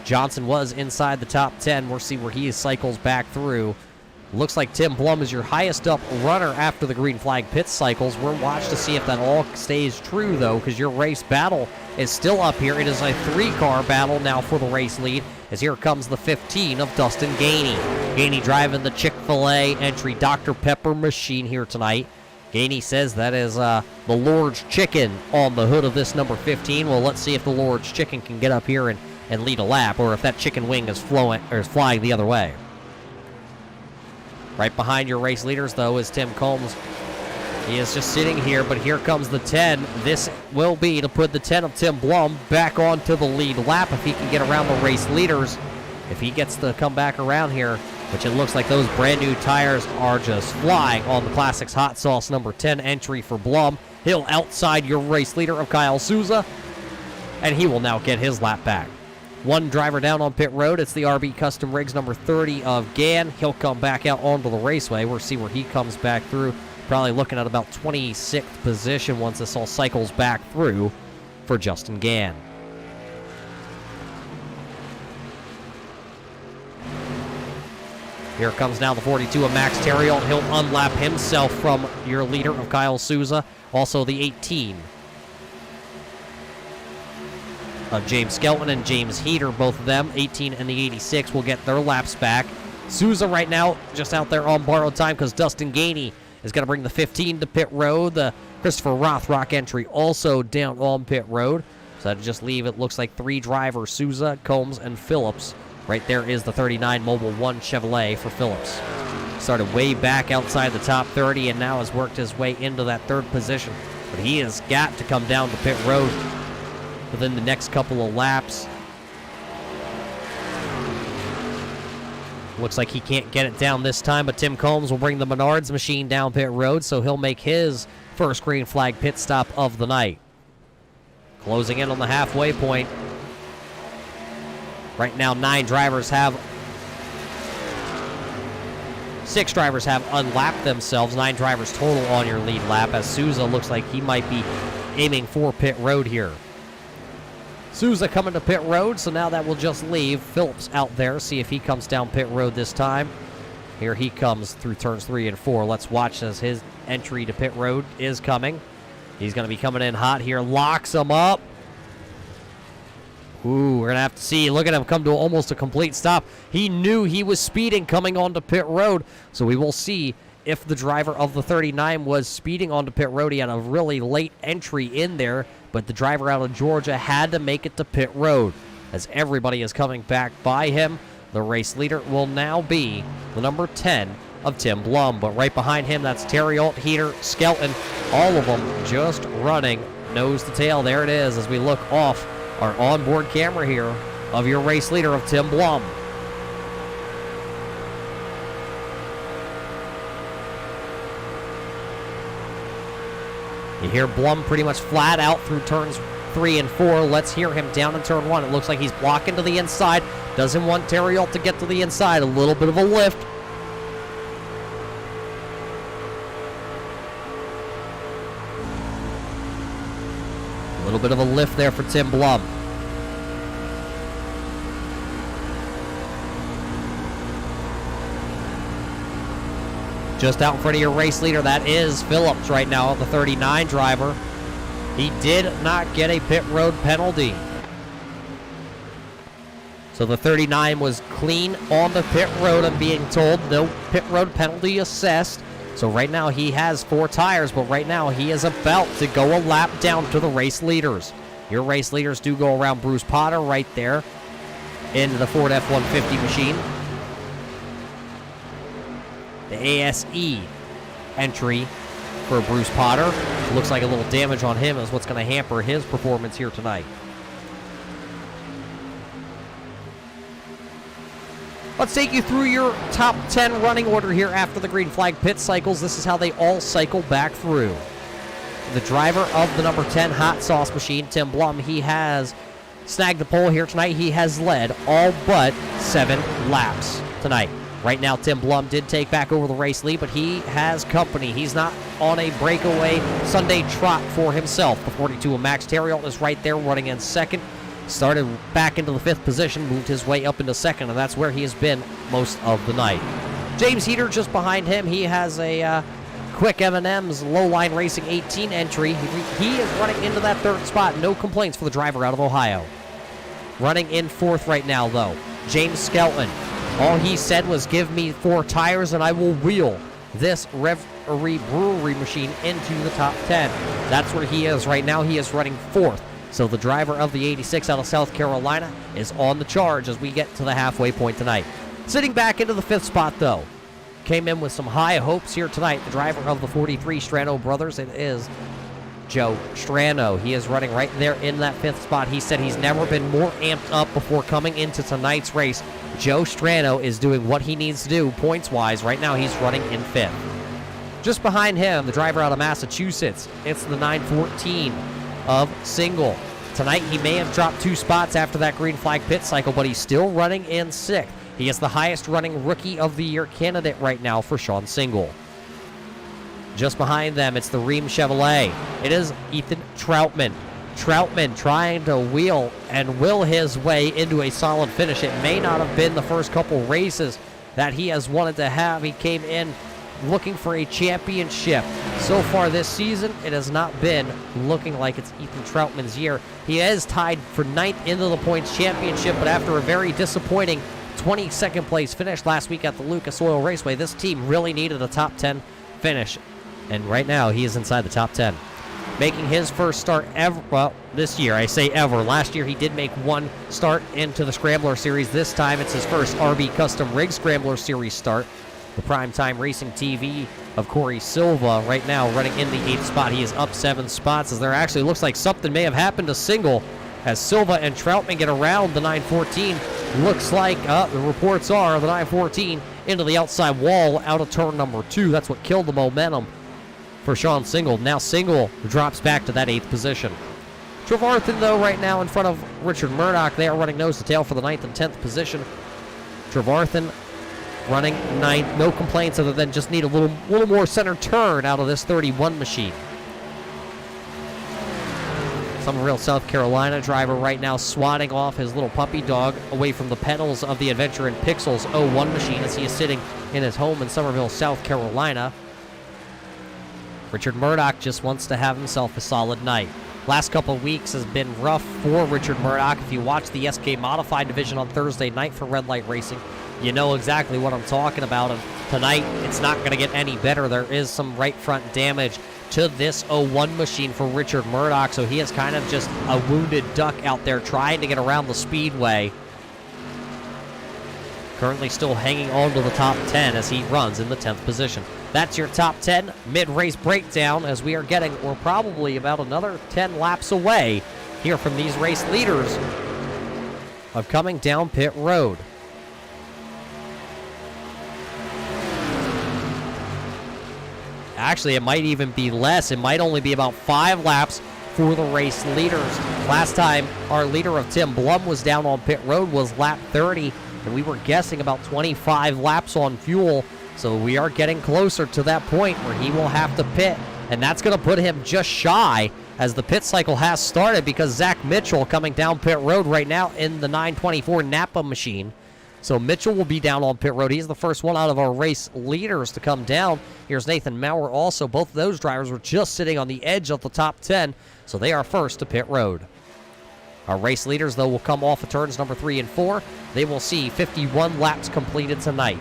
Johnson was inside the top 10. We'll see where he cycles back through. Looks like Tim Blum is your highest up runner after the green flag pit cycles. We'll watch to see if that all stays true, though, because your race battle is still up here. It is a 3-car battle now for the race lead, as here comes the 15 of Dustin Gainey. Gainey driving the Chick-fil-A entry Dr. Pepper machine here tonight. Gainey says that is the Lord's Chicken on the hood of this number 15. Well, let's see if the Lord's Chicken can get up here and lead a lap, or if that chicken wing is flying the other way. Right behind your race leaders, though, is Tim Combs. He is just sitting here, but here comes the 10. This will be to put the 10 of Tim Blum back onto the lead lap if he can get around the race leaders. If he gets to come back around here, which it looks like those brand new tires are just flying on the Classics Hot Sauce number 10 entry for Blum. He'll outside your race leader of Kyle Souza, and he will now get his lap back. One driver down on pit road. It's the RB Custom Rigs number 30 of Gann. He'll come back out onto the raceway. We'll see where he comes back through. Probably looking at about 26th position once this all cycles back through for Justin Gann. Here comes now the 42 of Max Terriot. He'll unlap himself from your leader of Kyle Souza. Also the 18 of James Skelton and James Heater, both of them. 18 and the 86 will get their laps back. Souza right now just out there on borrowed time because Dustin Gainey is going to bring the 15 to pit road. The Christopher Rothrock entry also down on pit road. So that'll just leave, it looks like 3 drivers, Souza, Combs, and Phillips. Right there is the 39 Mobil 1 Chevrolet for Phillips. Started way back outside the top 30 and now has worked his way into that 3rd position. But he has got to come down to pit road within the next couple of laps. Looks like he can't get it down this time, but Tim Combs will bring the Menards machine down pit road, so he'll make his first green flag pit stop of the night. Closing in on the halfway point. Right now, 6 drivers have unlapped themselves. 9 drivers total on your lead lap, as Souza looks like he might be aiming for pit road here. Souza coming to pit road, so now that will just leave Phillips out there. See if he comes down pit road this time. Here he comes through turns 3 and 4. Let's watch as his entry to pit road is coming. He's going to be coming in hot here. Locks him up. Ooh, we're going to have to see. Look at him come to almost a complete stop. He knew he was speeding coming onto pit road, so we will see if the driver of the 39 was speeding onto pit road. He had a really late entry in there, but the driver out of Georgia had to make it to pit road. As everybody is coming back by him, the race leader will now be the number 10 of Tim Blum. But right behind him, that's Terry Alt, Heater, Skelton, all of them just running nose to tail. There it is as we look off our onboard camera here of your race leader of Tim Blum. You hear Blum pretty much flat out through turns 3 and 4. Let's hear him down in turn 1. It looks like he's blocking to the inside. Doesn't want Terriol to get to the inside. A little bit of a lift. A little bit of a lift there for Tim Blum. Just out in front of your race leader, that is Phillips right now, the 39 driver. He did not get a pit road penalty. So the 39 was clean on the pit road, I'm being told. No pit road penalty assessed. So right now he has 4 tires, but right now he is about to go a lap down to the race leaders. Your race leaders do go around Bruce Potter right there in the Ford F-150 machine. The ASE entry for Bruce Potter. Looks like a little damage on him is what's going to hamper his performance here tonight. Let's take you through your top 10 running order here after the green flag pit cycles. This is how they all cycle back through. The driver of the number 10 hot sauce machine, Tim Blum, he has snagged the pole here tonight. He has led all but 7 laps tonight. Right now, Tim Blum did take back over the race lead, but he has company. He's not on a breakaway Sunday trot for himself. The 42 of Max Terriol is right there running in second. Started back into the 5th position, moved his way up into second, and that's where he has been most of the night. James Heater just behind him. He has a quick M&M's Lowline Racing 18 entry. He is running into that 3rd spot. No complaints for the driver out of Ohio. Running in 4th right now, though, James Skelton. All he said was, give me 4 tires and I will wheel this Reverie Brewery machine into the top 10. That's where he is right now. He is running 4th. So the driver of the 86 out of South Carolina is on the charge as we get to the halfway point tonight. Sitting back into the 5th spot, though. Came in with some high hopes here tonight. The driver of the 43 Strano brothers, it is Joe Strano. He is running right there in that 5th spot. He said he's never been more amped up before coming into tonight's race. Joe Strano is doing what he needs to do points-wise. Right now he's running in 5th. Just behind him, the driver out of Massachusetts, it's the 914 of Single. Tonight he may have dropped 2 spots after that green flag pit cycle, but he's still running in 6th. He is the highest running Rookie of the Year candidate right now for Sean Single. Just behind them, it's the Rheem Chevrolet. It is Ethan Troutman. Troutman trying to wheel and will his way into a solid finish. It may not have been the first couple races that he has wanted to have. He came in looking for a championship. So far this season, it has not been looking like it's Ethan Troutman's year. He is tied for 9th into the points championship, but after a very disappointing 22nd place finish last week at the Lucas Oil Raceway, this team really needed a top 10 finish. And right now, he is inside the top 10. Making his first start ever, well, this year, I say ever. Last year, he did make 1 start into the Scrambler Series. This time, it's his first RB Custom Rig Scrambler Series start. The Primetime Racing TV of Corey Silva right now running in the 8th spot. He is up 7 spots as there actually looks like something may have happened to Single as Silva and Troutman get around the 914. Looks like the reports are the 914 into the outside wall out of turn number 2. That's what killed the momentum for Sean Single. Now Single drops back to that 8th position. Trevarthen, though, right now in front of Richard Murdoch. They are running nose to tail for the 9th and 10th position. Trevarthen running 9th. No complaints other than just need a little more center turn out of this 31 machine. Somerville, South Carolina driver right now swatting off his little puppy dog away from the pedals of the Adventure in Pixels 01 machine as he is sitting in his home in Somerville, South Carolina. Richard Murdoch just wants to have himself a solid night. Last couple of weeks has been rough for Richard Murdoch. If you watch the SK Modified division on Thursday night for Red Light Racing, you know exactly what I'm talking about. And tonight, it's not going to get any better. There is some right front damage to this 01 machine for Richard Murdoch, so he is kind of just a wounded duck out there trying to get around the speedway. Currently still hanging on to the top 10 as he runs in the 10th position. That's your top 10 mid-race breakdown as we're probably about another 10 laps away here from these race leaders of coming down pit road. Actually, it might even be less. It might only be about 5 laps for the race leaders. Last time, our leader of Tim Blum was down on pit road was lap 30, and we were guessing about 25 laps on fuel. So we are getting closer to that point where he will have to pit, and that's going to put him just shy as the pit cycle has started because Zach Mitchell coming down pit road right now in the 924 Napa machine. So Mitchell will be down on pit road. He's the first one out of our race leaders to come down. Here's Nathan Maurer also. Both of those drivers were just sitting on the edge of the top 10, so they are first to pit road. Our race leaders, though, will come off of turns number 3 and 4. They will see 51 laps completed tonight.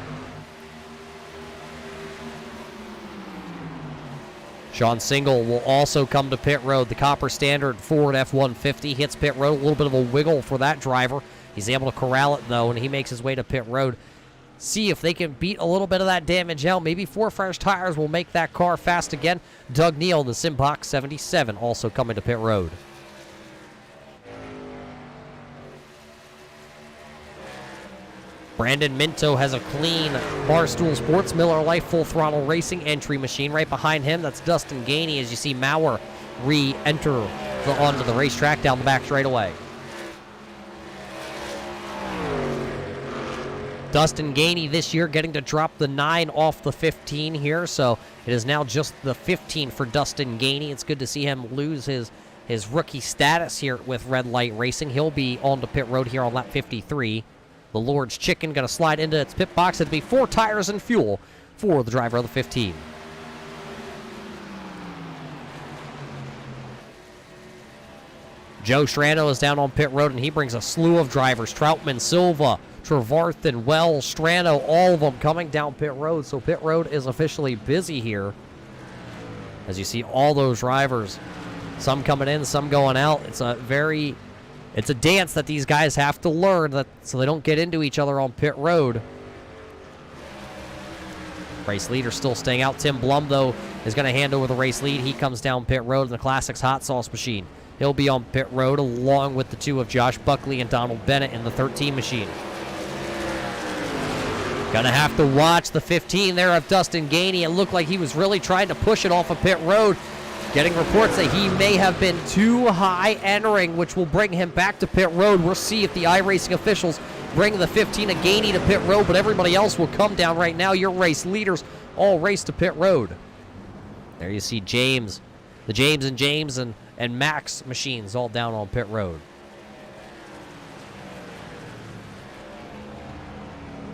Sean Single will also come to pit road. The Copper Standard Ford F-150 hits pit road. A little bit of a wiggle for that driver. He's able to corral it, though, and he makes his way to pit road. See if they can beat a little bit of that damage out. Maybe 4 fresh tires will make that car fast again. Doug Neal, the Simbox 77, also coming to pit road. Brandon Minto has a clean Barstool Sports Miller Lite Full Throttle Racing entry machine. Right behind him, that's Dustin Gainey as you see Maurer re-enter onto the racetrack down the back straightaway. Dustin Gainey this year getting to drop the 9 off the 15 here, so it is now just the 15 for Dustin Gainey. It's good to see him lose his rookie status here with Red Light Racing. He'll be on to pit road here on lap 53. The Lord's Chicken going to slide into its pit box. It'll be 4 tires and fuel for the driver of the 15. Joe Strano is down on pit road, and he brings a slew of drivers. Troutman, Silva, Trevarthen, Wells, Strano, all of them coming down pit road. So pit road is officially busy here. As you see all those drivers, some coming in, some going out. It's a dance that these guys have to learn so they don't get into each other on pit road. Race leader still staying out. Tim Blum, though, is going to hand over the race lead. He comes down pit road in the Classics Hot Sauce machine. He'll be on pit road along with the 2 of Josh Buckley and Donald Bennett in the 13 machine. Gonna have to watch the 15 there of Dustin Gainey. It looked like he was really trying to push it off of pit road. Getting reports that he may have been too high entering, which will bring him back to pit road. We'll see if the iRacing officials bring the 15 of Gainey to pit road, but everybody else will come down right now. Your race leaders all race to pit road. There you see James, the James and Max machines all down on pit road.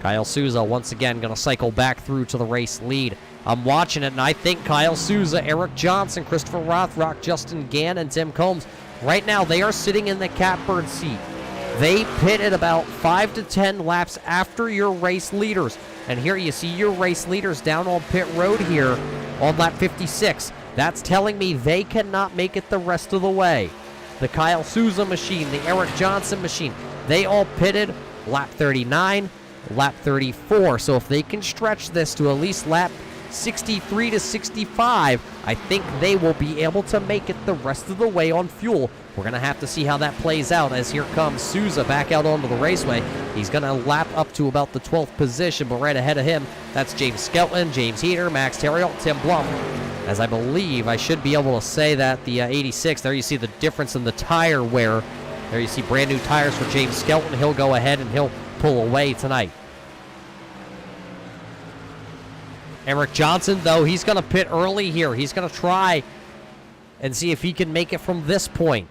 Kyle Souza once again going to cycle back through to the race lead. I'm watching it, and I think Kyle Souza, Eric Johnson, Christopher Rothrock, Justin Gann, and Tim Combs, right now they are sitting in the catbird seat. They pitted about 5 to 10 laps after your race leaders. And here you see your race leaders down on pit road here on lap 56. That's telling me they cannot make it the rest of the way. The Kyle Souza machine, the Eric Johnson machine, they all pitted lap 39, lap 34. So if they can stretch this to at least lap 63 to 65. I think they will be able to make it the rest of the way on fuel. We're going to have to see how that plays out, as here comes Souza back out onto the raceway. He's going to lap up to about the 12th position, but right ahead of him, that's James Skelton, James Heater, Max Terriel, Tim Blum. As I believe, I should be able to say that the 86, there you see the difference in the tire wear. There you see brand new tires for James Skelton. He'll go ahead and he'll pull away tonight. Eric Johnson, though, he's going to pit early here. He's going to try and see if he can make it from this point.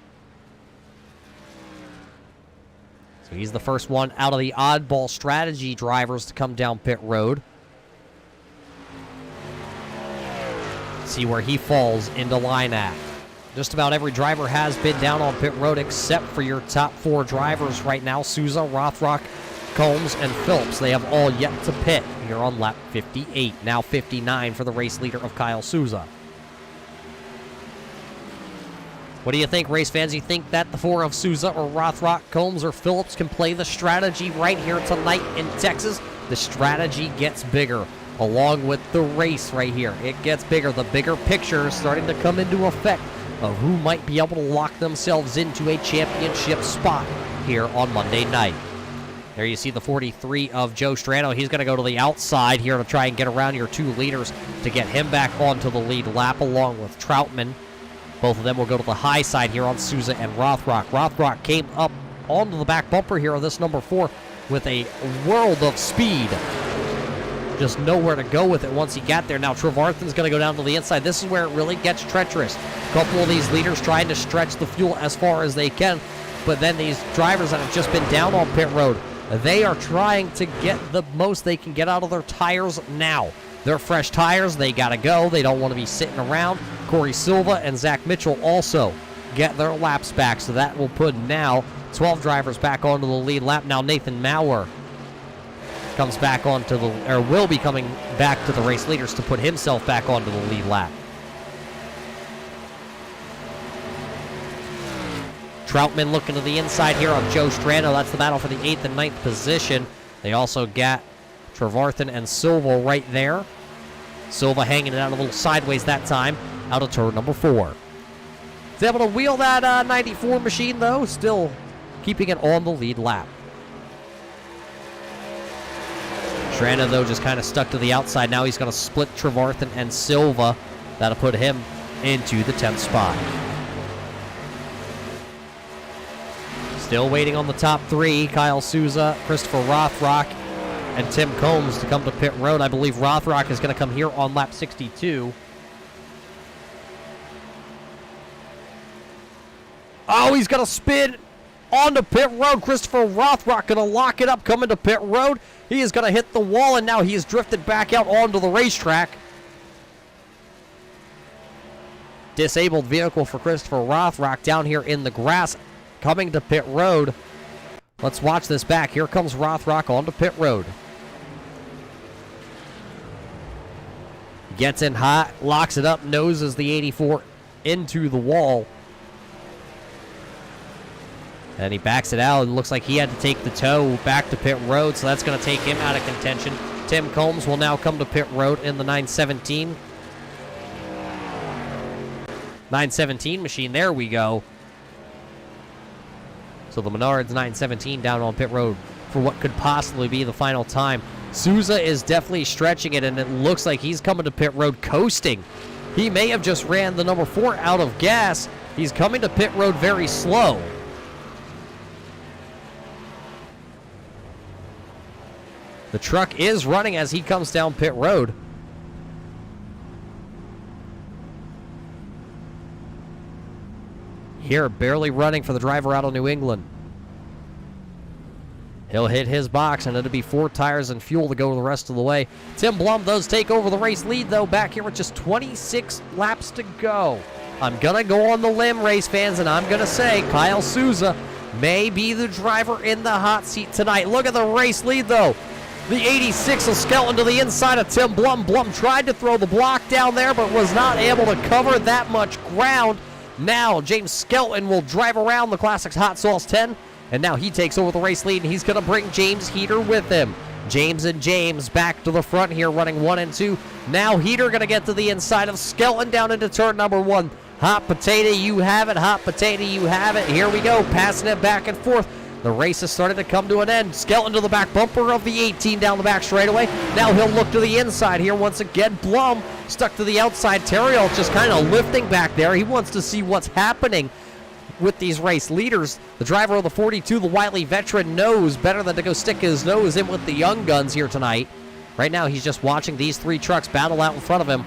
So he's the first one out of the oddball strategy drivers to come down pit road. See where he falls into line at. Just about every driver has been down on pit road except for your top 4 drivers right now. Souza, Rothrock, Combs, and Phillips. They have all yet to pit here on lap 58. Now 59 for the race leader of Kyle Souza. What do you think, race fans? You think that the 4 of Souza or Rothrock, Combs, or Phillips can play the strategy right here tonight in Texas? The strategy gets bigger along with the race right here. It gets bigger. The bigger picture is starting to come into effect of who might be able to lock themselves into a championship spot here on Monday night. There you see the 43 of Joe Strano. He's going to go to the outside here to try and get around your 2 leaders to get him back onto the lead lap along with Troutman. Both of them will go to the high side here on Souza and Rothrock. Rothrock came up onto the back bumper here of this number 4 with a world of speed. Just nowhere to go with it once he got there. Now Trevarthen's going to go down to the inside. This is where it really gets treacherous. A couple of these leaders trying to stretch the fuel as far as they can, but then these drivers that have just been down on pit road, they are trying to get the most they can get out of their tires now. They're fresh tires. They got to go. They don't want to be sitting around. Corey Silva and Zach Mitchell also get their laps back, so that will put now 12 drivers back onto the lead lap. Now Nathan Maurer comes back onto the, or will be coming back to the race leaders to put himself back onto the lead lap. Troutman looking to the inside here on Joe Strano. That's the battle for the 8th and 9th position. They also got Trevarthen and Silva right there. Silva hanging it out a little sideways that time, out of turn number 4. He's able to wheel that 94 machine, though, still keeping it on the lead lap. Strano, though, just kind of stuck to the outside. Now he's going to split Trevarthen and Silva. That'll put him into the 10th spot. Still waiting on the top 3. Kyle Souza, Christopher Rothrock, and Tim Combs to come to pit road. I believe Rothrock is going to come here on lap 62. Oh, he's going to spin onto pit road. Christopher Rothrock going to lock it up coming to pit road. He is going to hit the wall, and now he is drifted back out onto the racetrack. Disabled vehicle for Christopher Rothrock down here in the grass coming to pit road. Let's watch this back. Here comes Rothrock onto pit road. Gets in hot, locks it up, noses the 84 into the wall. And he backs it out, and looks like he had to take the tow back to pit road, so that's going to take him out of contention. Tim Combs will now come to pit road in the 917. 917 machine, there we go. So the Menards 917 down on pit road for what could possibly be the final time. Souza is definitely stretching it, and it looks like he's coming to pit road coasting. He may have just ran the number 4 out of gas. He's coming to pit road very slow. The truck is running as he comes down pit road. Here, barely running for the driver out of New England. He'll hit his box, and it'll be 4 tires and fuel to go the rest of the way. Tim Blum does take over the race lead, though, back here with just 26 laps to go. I'm going to go on the limb, race fans, and I'm going to say Kyle Souza may be the driver in the hot seat tonight. Look at the race lead, though. The 86 of Skelton to the inside of Tim Blum. Blum tried to throw the block down there, but was not able to cover that much ground. Now James Skelton will drive around the Classics Hot Sauce 10, and now he takes over the race lead, and he's going to bring James Heater with him. James and James back to the front here, running 1 and 2. Now Heater going to get to the inside of Skelton down into turn number 1. Hot potato, you have it. Hot potato, you have it. Here we go, passing it back and forth. The race has started to come to an end. Skelton to the back bumper of the 18 down the back straightaway. Now he'll look to the inside here once again. Blum stuck to the outside. Terriol just kind of lifting back there. He wants to see what's happening with these race leaders. The driver of the 42, the wily veteran, knows better than to go stick his nose in with the young guns here tonight. Right now he's just watching these 3 trucks battle out in front of him.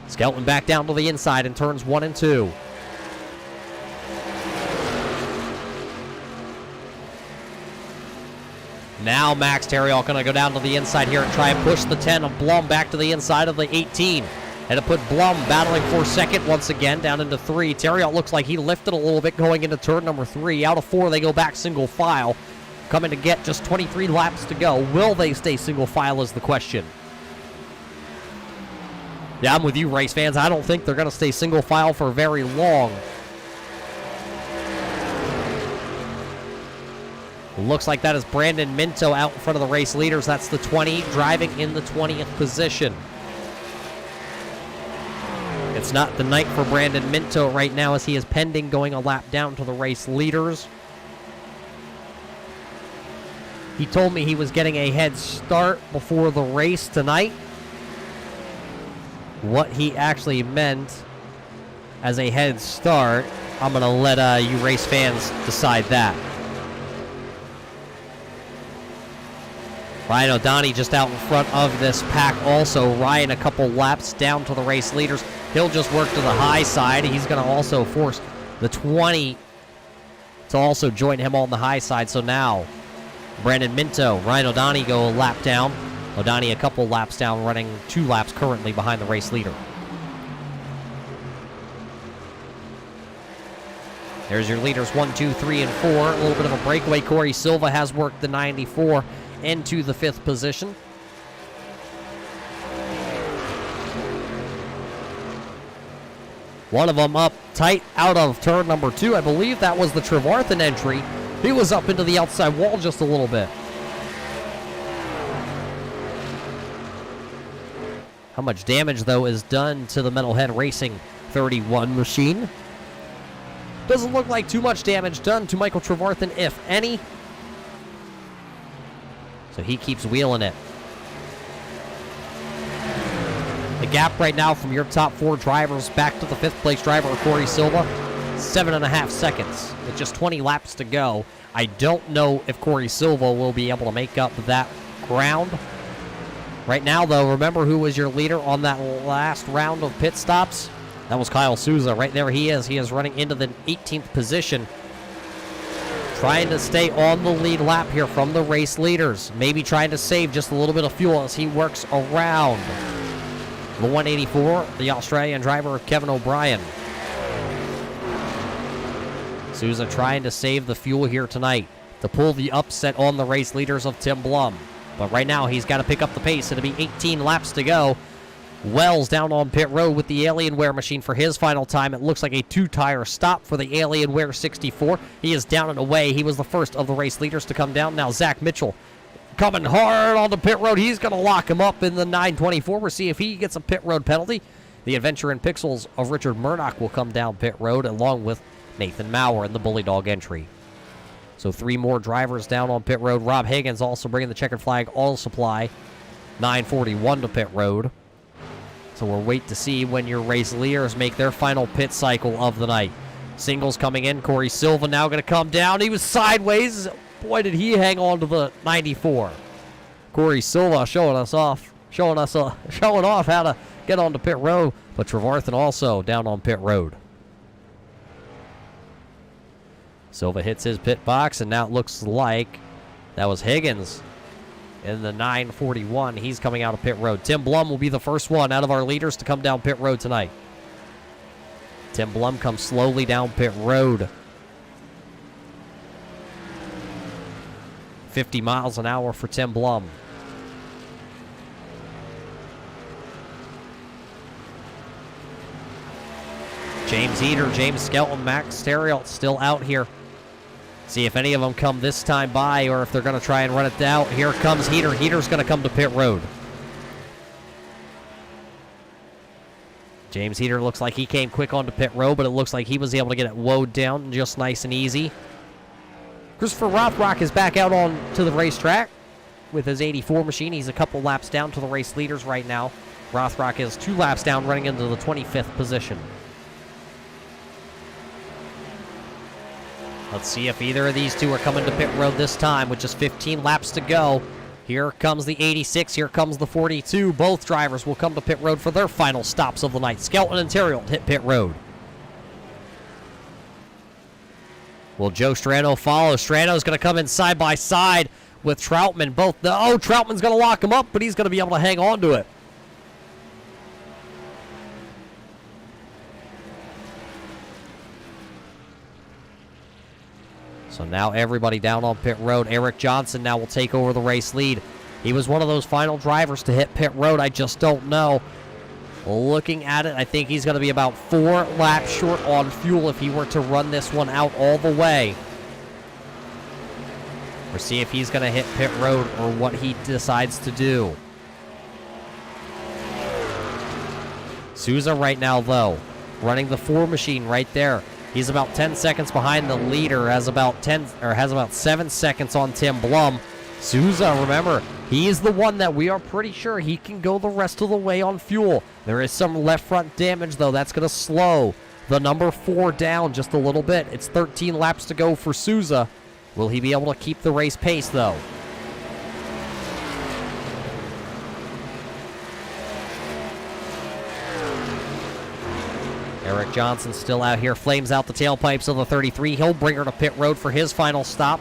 Skelton back down to the inside in turns 1 and 2. Now Max Terriol going to go down to the inside here and try and push the 10 of Blum back to the inside of the 18. And to put Blum battling for second once again down into 3. Terriol looks like he lifted a little bit going into turn number 3. Out of 4, they go back single file. Coming to get just 23 laps to go. Will they stay single file is the question. Yeah, I'm with you, race fans. I don't think they're going to stay single file for very long. Looks like that is Brandon Minto out in front of the race leaders. That's the 20, driving in the 20th position. It's not the night for Brandon Minto right now as he is pending going a lap down to the race leaders. He told me he was getting a head start before the race tonight. What he actually meant as a head start, I'm going to let you race fans decide that. Ryan O'Donnell just out in front of this pack also. Ryan a couple laps down to the race leaders. He'll just work to the high side. He's going to also force the 20 to also join him on the high side. So now, Brandon Minto, Ryan O'Donnell go a lap down. O'Donnell a couple laps down, running 2 laps currently behind the race leader. There's your leaders 1, 2, 3, and 4. A little bit of a breakaway. Corey Silva has worked the 94 into the 5th position. One of them up tight out of turn number 2. I believe that was the Trevarthen entry. He was up into the outside wall just a little bit. How much damage, though, is done to the Metalhead Racing 31 machine? Doesn't look like too much damage done to Michael Trevarthen, if any. So he keeps wheeling it. The gap right now from your top 4 drivers back to the 5th place driver, Corey Silva, 7.5 seconds with just 20 laps to go. I don't know if Corey Silva will be able to make up that ground. Right now, though, remember who was your leader on that last round of pit stops? That was Kyle Souza. Right there he is. He is running into the 18th position. Trying to stay on the lead lap here from the race leaders. Maybe trying to save just a little bit of fuel as he works around the 184, the Australian driver, Kevin O'Brien. Souza trying to save the fuel here tonight to pull the upset on the race leaders of Tim Blum. But right now, he's got to pick up the pace. It'll be 18 laps to go. Wells down on pit road with the Alienware machine for his final time. It looks like a 2-tire stop for the Alienware 64. He is down and away. He was the first of the race leaders to come down. Now Zach Mitchell coming hard on the pit road. He's going to lock him up in the 924. We'll see if he gets a pit road penalty. The Adventure in Pixels of Richard Murdoch will come down pit road along with Nathan Maurer in the Bully Dog entry. So 3 more drivers down on pit road. Rob Higgins also bringing the checkered flag all supply. 941 to pit road. So we'll wait to see when your race leaders make their final pit cycle of the night. Singles coming in. Corey Silva now going to come down. He was sideways. Boy, did he hang on to the 94. Corey Silva showing off how to get onto pit road. But Trevarthen also down on pit road. Silva hits his pit box, and now it looks like that was Higgins in the 941. He's coming out of pit road. Tim Blum will be the first one out of our leaders to come down pit road tonight. Tim Blum comes slowly down pit road. 50 miles an hour for Tim Blum. James Eder, James Skelton, Max Terriol still out here. See if any of them come this time by or if they're going to try and run it down. Here comes Heater. Heater's going to come to pit road. James Heater looks like he came quick onto pit road, but it looks like he was able to get it woed down just nice and easy. Christopher Rothrock is back out on to the racetrack with his 84 machine. He's a couple laps down to the race leaders right now. Rothrock is 2 laps down, running into the 25th position. Let's see if either of these two are coming to pit road this time with just 15 laps to go. Here comes the 86, here comes the 42. Both drivers will come to pit road for their final stops of the night. Skelton and Terrill hit pit road. Will Joe Strano follow? Strano's going to come in side by side with Troutman. Troutman's going to lock him up, but he's going to be able to hang on to it. So now everybody down on pit road. Eric Johnson now will take over the race lead. He was one of those final drivers to hit pit road. I just don't know. Looking at it, I think he's going to be about 4 laps short on fuel if he were to run this one out all the way. Or see if he's going to hit pit road or what he decides to do. Souza right now, though, running the 4 machine right there. He's about 10 seconds behind the leader, has about 7 seconds on Tim Blum. Souza, remember, he is the one that we are pretty sure he can go the rest of the way on fuel. There is some left front damage, though. That's going to slow the number 4 down just a little bit. It's 13 laps to go for Souza. Will he be able to keep the race pace, though? Eric Johnson still out here, flames out the tailpipes of the 33. He'll bring her to pit road for his final stop.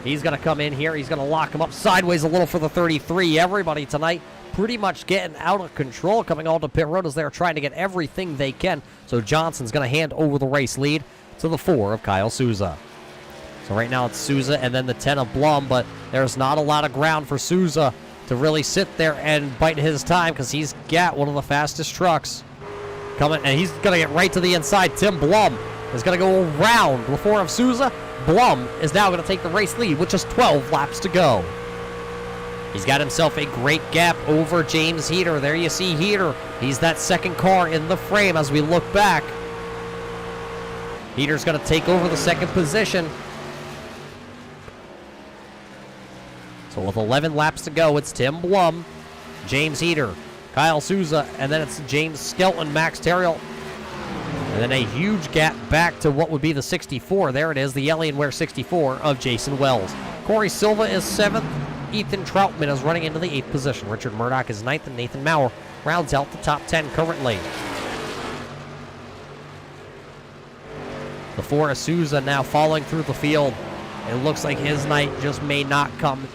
He's going to come in here. He's going to lock him up sideways a little for the 33. Everybody tonight pretty much getting out of control, coming on to pit road as they're trying to get everything they can. So Johnson's going to hand over the race lead to the 4 of Kyle Souza. So right now it's Souza and then the 10 of Blum, but there's not a lot of ground for Souza to really sit there and bite his time because he's got one of the fastest trucks. Coming, and he's going to get right to the inside. Tim Blum is going to go around the 4 of Souza. Blum is now going to take the race lead with just 12 laps to go. He's got himself a great gap over James Heater. There you see Heater. He's that second car in the frame as we look back. Heater's going to take over the second position. So with 11 laps to go, it's Tim Blum, James Heater, Kyle Souza, and then it's James Skelton, Max Terrill. And then a huge gap back to what would be the 64. There it is, the Alienware 64 of Jason Wells. Corey Silva is 7th. Ethan Troutman is running into the 8th position. Richard Murdoch is 9th, and Nathan Maurer rounds out the top 10 currently. The 4 of Souza now falling through the field. It looks like his night just may not come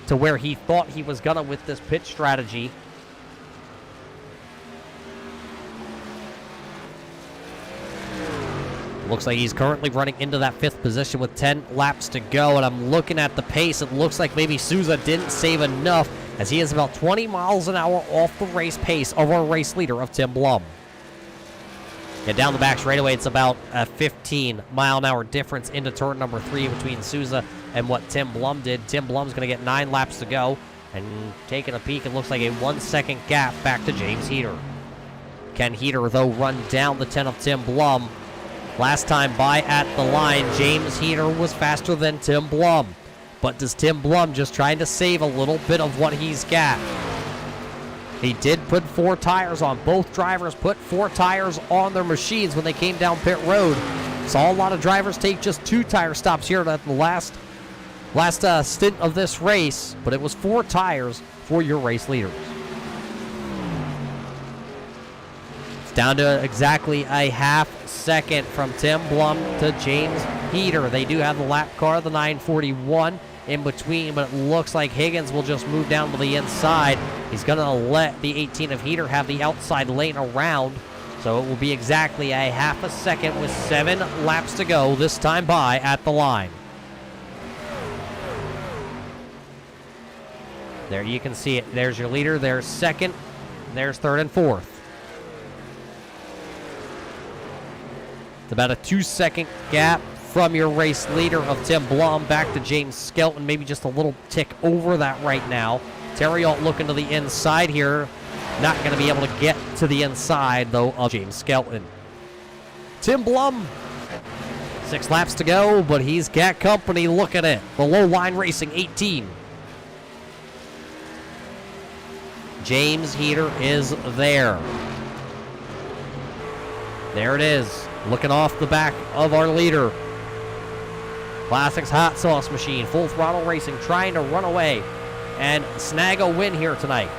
to where he thought he was gonna with this pit strategy. Looks like he's currently running into that 5th position with 10 laps to go, and I'm looking at the pace. It looks like maybe Souza didn't save enough as he is about 20 miles an hour off the race pace of our race leader of Tim Blum. And down the back straightaway, it's about a 15-mile-an-hour difference into turn number 3 between Souza and what Tim Blum did. Tim Blum's going to get 9 laps to go, and taking a peek, it looks like a 1-second gap back to James Heater. Can Heater, though, run down the 10 of Tim Blum? Last time by at the line, James Heater was faster than Tim Blum. But does Tim Blum just trying to save a little bit of what he's got? He did put 4 tires on. Both drivers put 4 tires on their machines when they came down pit road. Saw a lot of drivers take just 2 tire stops here at the last stint of this race, but it was 4 tires for your race leaders. It's down to exactly a half second from Tim Blum to James Heater. They do have the lap car, the 941 in between, but it looks like Higgins will just move down to the inside. He's going to let the 18 of Heater have the outside lane around, so it will be exactly a half a second with 7 laps to go, this time by at the line. There you can see it. There's your leader. There's second. There's third and fourth. It's about a 2-second gap from your race leader of Tim Blum back to James Skelton, maybe just a little tick over that right now. Terriot looking to the inside here. Not going to be able to get to the inside, though, of James Skelton. Tim Blum, 6 laps to go, but he's got company. Look at it. The low line racing, 18. James Heater is there. There it is. Looking off the back of our leader. Classics Hot Sauce Machine, Full Throttle Racing, trying to run away and snag a win here tonight.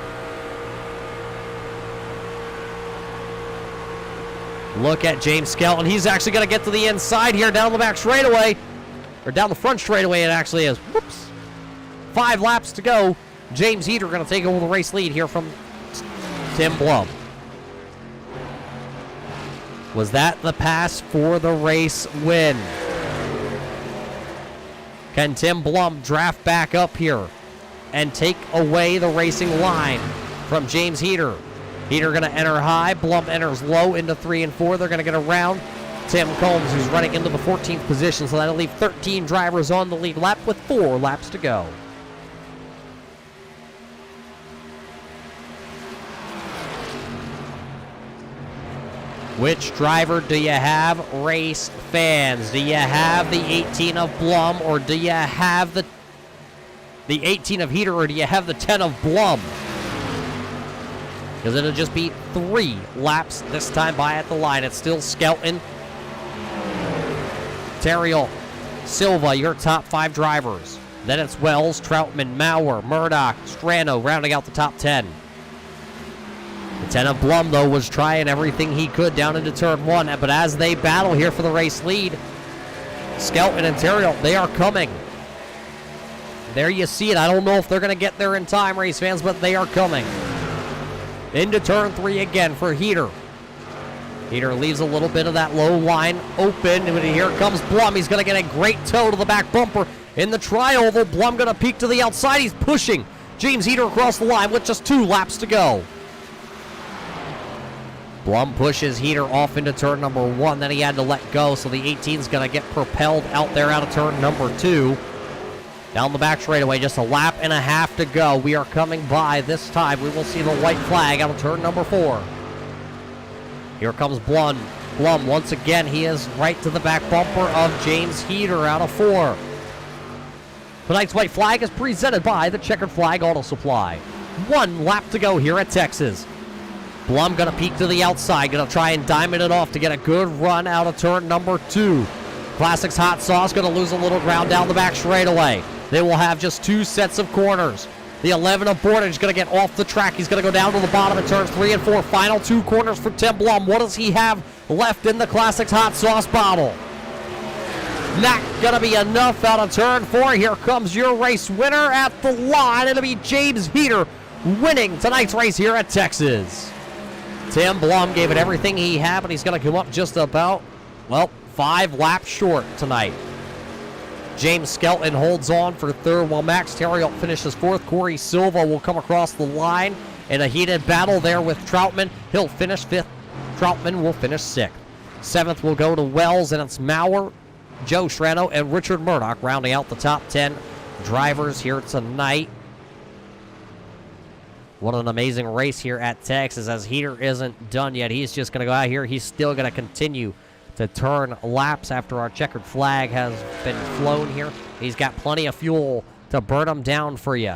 Look at James Skelton. He's actually going to get to the inside here, down the back straightaway. Or down the front straightaway, it actually is. Whoops. 5 laps to go. James Heater going to take over the race lead here from Tim Blum. Was that the pass for the race win? Can Tim Blum draft back up here and take away the racing line from James Heater? Heater going to enter high. Blum enters low into 3 and 4. They're going to get around Tim Combs, who's running into the 14th position, so that'll leave 13 drivers on the lead lap with 4 laps to go. Which driver do you have, race fans? Do you have the 18 of Blum, or do you have the 18 of Heater, or do you have the 10 of Blum? Because it'll just be 3 laps this time by at the line. It's still Skelton, Terriot, Silva, your top 5 drivers. Then it's Wells, Troutman, Maurer, Murdoch, Strano, rounding out the top 10. The 10 of Blum, though, was trying everything he could down into turn 1. But as they battle here for the race lead, Skelton and Terriot, they are coming. There you see it. I don't know if they're going to get there in time, race fans, but they are coming. Into turn 3 again for Heater. Heater leaves a little bit of that low line open. And here comes Blum. He's going to get a great toe to the back bumper in the tri-oval. Blum going to peek to the outside. He's pushing James Heater across the line with just 2 laps to go. Blum pushes Heater off into turn number 1. Then he had to let go, so the 18's going to get propelled out there out of turn number 2. Down the back straightaway, just a lap and a half to go. We are coming by this time. We will see the white flag out of turn number 4. Here comes Blum. Blum, once again, he is right to the back bumper of James Heater out of 4. Tonight's white flag is presented by the Checkered Flag Auto Supply. 1 lap to go here at Texas. Blum going to peek to the outside, going to try and diamond it off to get a good run out of turn number 2. Classics Hot Sauce going to lose a little ground down the back straightaway. They will have just 2 sets of corners. The 11 of Borden is going to get off the track. He's going to go down to the bottom of turns 3 and 4. Final 2 corners for Tim Blum. What does he have left in the Classics Hot Sauce bottle? Not going to be enough out of turn 4. Here comes your race winner at the line. It'll be James Heater winning tonight's race here at Texas. Tim Blum gave it everything he had, but he's going to come up just about, well, 5 laps short tonight. James Skelton holds on for 3rd, while Max Terriot finishes 4th. Corey Silva will come across the line in a heated battle there with Troutman. He'll finish 5th. Troutman will finish 6th. 7th will go to Wells, and it's Maurer, Joe Strano, and Richard Murdoch rounding out the top 10 drivers here tonight. What an amazing race here at Texas, as Heater isn't done yet. He's just going to go out here. He's still going to continue to turn laps after our checkered flag has been flown here. He's got plenty of fuel to burn them down for you.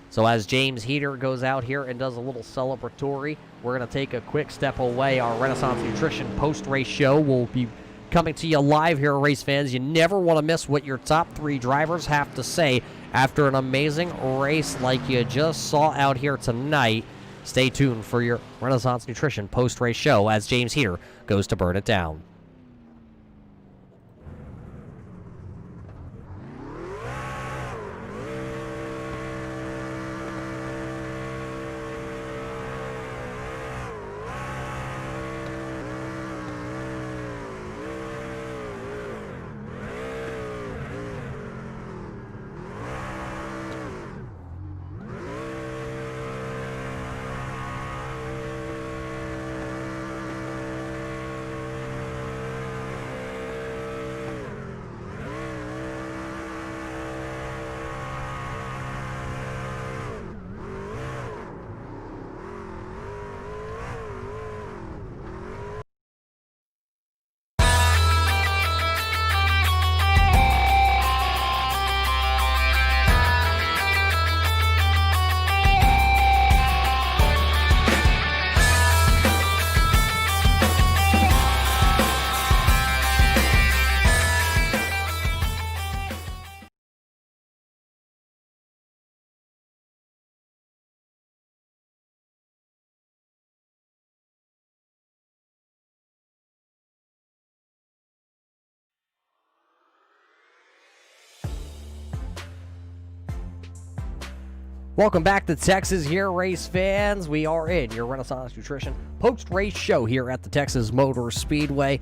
So as James Heater goes out here and does a little celebratory, we're going to take a quick step away. Our Renaissance Nutrition post-race show will be coming to you live here, race fans. You never want to miss what your top 3 drivers have to say after an amazing race like you just saw out here tonight. Stay tuned for your Renaissance Nutrition post-race show as James Heater goes to burn it down. Welcome back to Texas here, race fans. We are in your Renaissance Nutrition post-race show here at the Texas Motor Speedway.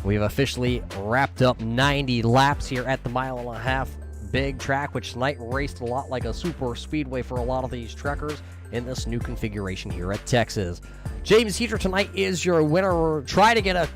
We've officially wrapped up 90 laps here at the mile-and-a-half big track, which tonight raced a lot like a super speedway for a lot of these truckers in this new configuration here at Texas. James Heater tonight is your winner. Try to get a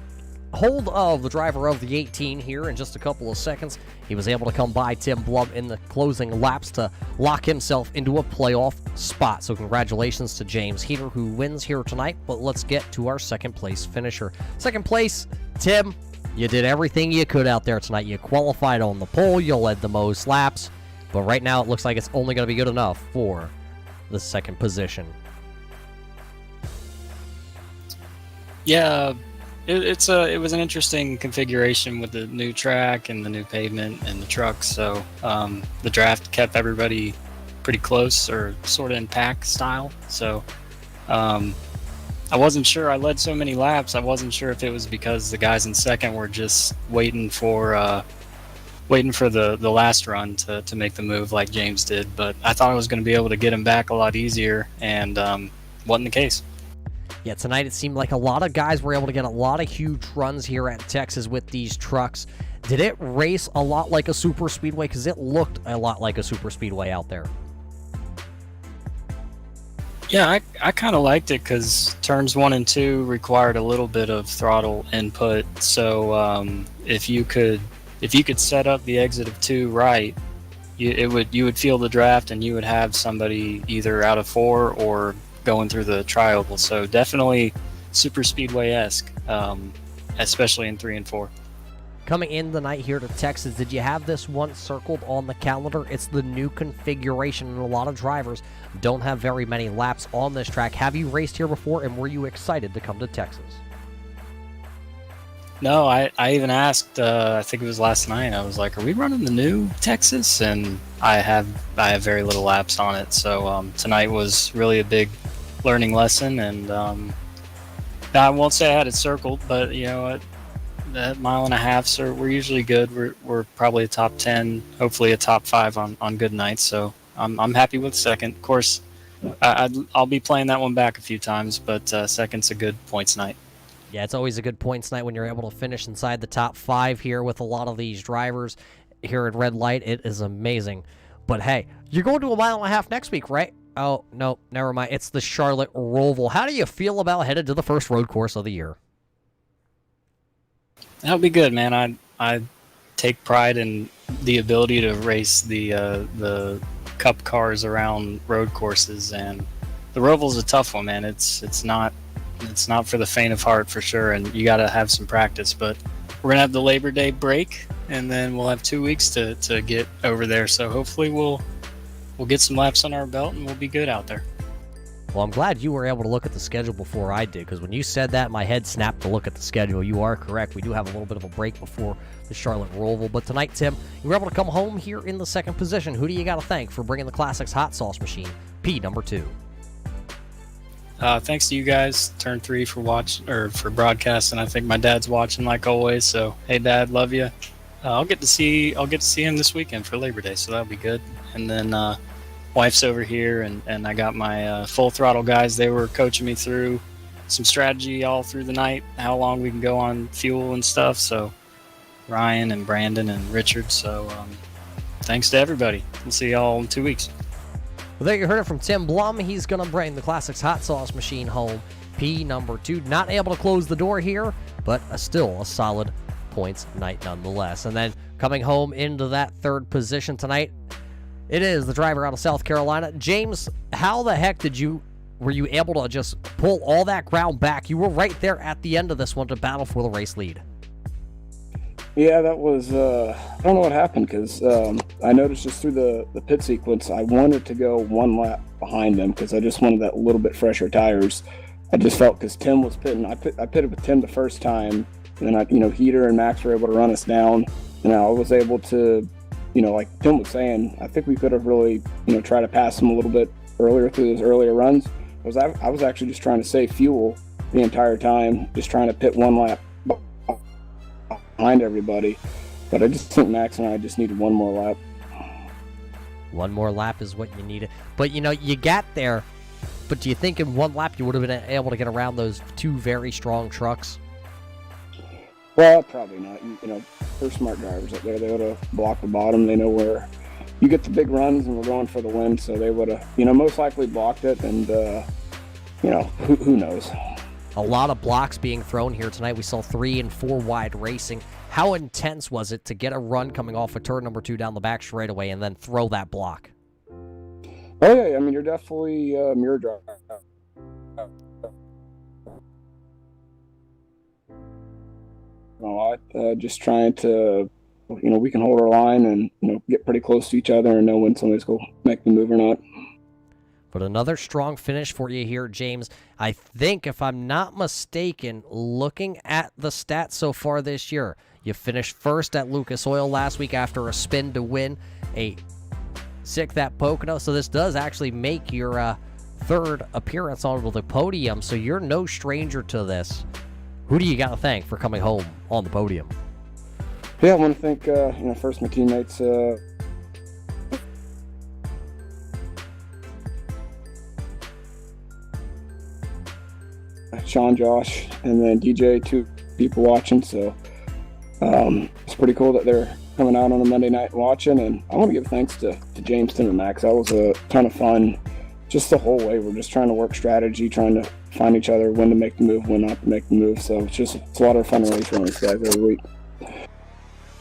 hold of the driver of the 18 here in just a couple of seconds. He was able to come by Tim Blum in the closing laps to lock himself into a playoff spot. So congratulations to James Heater, who wins here tonight. But let's get to our second place finisher. Second place, Tim, you did everything you could out there tonight. You qualified on the pole, you led the most laps, but right now it looks like it's only going to be good enough for the second position. Yeah, it was an interesting configuration with the new track and the new pavement and the trucks. So the draft kept everybody pretty close, or sort of in pack style. So I wasn't sure. I led so many laps. I wasn't sure if it was because the guys in second were just waiting for the last run to make the move like James did. But I thought I was going to be able to get him back a lot easier, and wasn't the case. Yeah, tonight it seemed like a lot of guys were able to get a lot of huge runs here at Texas with these trucks. Did it race a lot like a super speedway? Because it looked a lot like a super speedway out there. Yeah, I kind of liked it because turns 1 and 2 required a little bit of throttle input. So if you could set up the exit of 2 right, you would feel the draft, and you would have somebody either out of 4 or going through the tri-oval. So definitely super speedway-esque, especially in 3 and 4. Coming in the night here to Texas, did you have this one circled on the calendar? It's the new configuration, and a lot of drivers don't have very many laps on this track. Have you raced here before, and were you excited to come to Texas? No, I even asked, I think it was last night, I was like, are we running the new Texas? And I have very little laps on it. So tonight was really a big learning lesson, and I won't say I had it circled, but you know what, that mile and a half, so we're usually good. We're probably a top 10, hopefully a top 5 on good nights. So I'm happy with second. Of course, I'll be playing that one back a few times, but second's a good points night. Yeah, it's always a good points night when you're able to finish inside the top 5 here with a lot of these drivers here at Red Light. It is amazing. But hey, you're going to a mile and a half next week, right? Oh, no, never mind. It's the Charlotte Roval. How do you feel about headed to the first road course of the year? That'll be good, man. I take pride in the ability to race the cup cars around road courses, and the Roval's a tough one, man. It's not for the faint of heart, for sure, and you got to have some practice. But we're gonna have the Labor Day break, and then we'll have 2 weeks to get over there. So hopefully we'll get some laps on our belt, and we'll be good out there. Well, I'm glad you were able to look at the schedule before I did, because when you said that, my head snapped to look at the schedule. You are correct. We do have a little bit of a break before the Charlotte Roval. But tonight, Tim, you were able to come home here in the second position. Who do you got to thank for bringing the Classics Hot Sauce Machine, P number 2? Thanks to you guys, Turn 3 for broadcasting. I think my dad's watching like always. So hey, Dad, love you. I'll get to see him this weekend for Labor Day, so that'll be good. And then wife's over here, and I got my full throttle guys. They were coaching me through some strategy all through the night, how long we can go on fuel and stuff. So Ryan and Brandon and Richard. So thanks to everybody. We'll see y'all in 2 weeks. Well, there you heard it from Tim Blum. He's going to bring the Classics Hot Sauce Machine home, P number 2. Not able to close the door here, but still a solid points night nonetheless. And then coming home into that third position tonight, it is the driver out of South Carolina. James, how the heck were you able to just pull all that ground back? You were right there at the end of this one to battle for the race lead. Yeah, that was, I don't know what happened, because I noticed just through the pit sequence, I wanted to go one lap behind them because I just wanted that little bit fresher tires. I just felt, because Tim was pitting, I pitted with Tim the first time, and then Heater and Max were able to run us down, and I was able to, like Tim was saying, I think we could have really, tried to pass them a little bit earlier through those earlier runs. I was actually just trying to save fuel the entire time, just trying to pit one lap behind everybody. But I just think Max and I just needed one more lap. One more lap is what you needed. But, you got there. But do you think in one lap you would have been able to get around those two very strong trucks? Well, probably not. They're smart drivers up there. They would have blocked the bottom. They know where you get the big runs, and we're going for the win, so they would have, most likely blocked it, and, who knows? A lot of blocks being thrown here tonight. We saw 3 and 4 wide racing. How intense was it to get a run coming off of turn number 2 down the back straightaway and then throw that block? Oh, yeah. I mean, you're definitely mirror driver. A lot. Just trying to, we can hold our line and, get pretty close to each other and know when somebody's going to make the move or not. But another strong finish for you here, James. I think, if I'm not mistaken, looking at the stats so far this year, you finished first at Lucas Oil last week after a spin to win a 6th at Pocono. So this does actually make your third appearance onto the podium. So you're no stranger to this. Who do you got to thank for coming home on the podium? Yeah, I want to thank, first my teammates, Sean, Josh, and then DJ, 2 people watching. So it's pretty cool that they're coming out on a Monday night watching. And I want to give thanks to James, Tim, and Max. That was a ton of fun. Just the whole way. We're just trying to work strategy, trying to find each other, when to make the move, when not to make the move. So it's a lot of fun to race around these guys every week.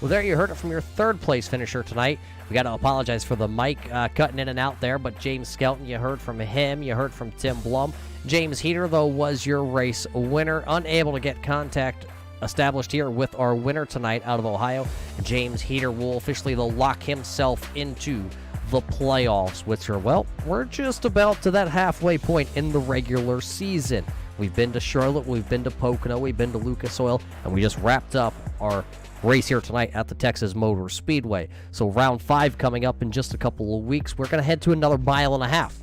Well, there you heard it from your third place finisher tonight. We got to apologize for the mic cutting in and out there, but James Skelton, you heard from him. You heard from Tim Blum. James Heater, though, was your race winner. Unable to get contact established here with our winner tonight out of Ohio. James Heater will officially lock himself into the playoffs, which are, well, we're just about to that halfway point in the regular season. We've been to Charlotte, we've been to Pocono, we've been to Lucas Oil, and we just wrapped up our race here tonight at the Texas Motor Speedway. So round 5 coming up in just a couple of weeks. We're going to head to another 1.5 miles.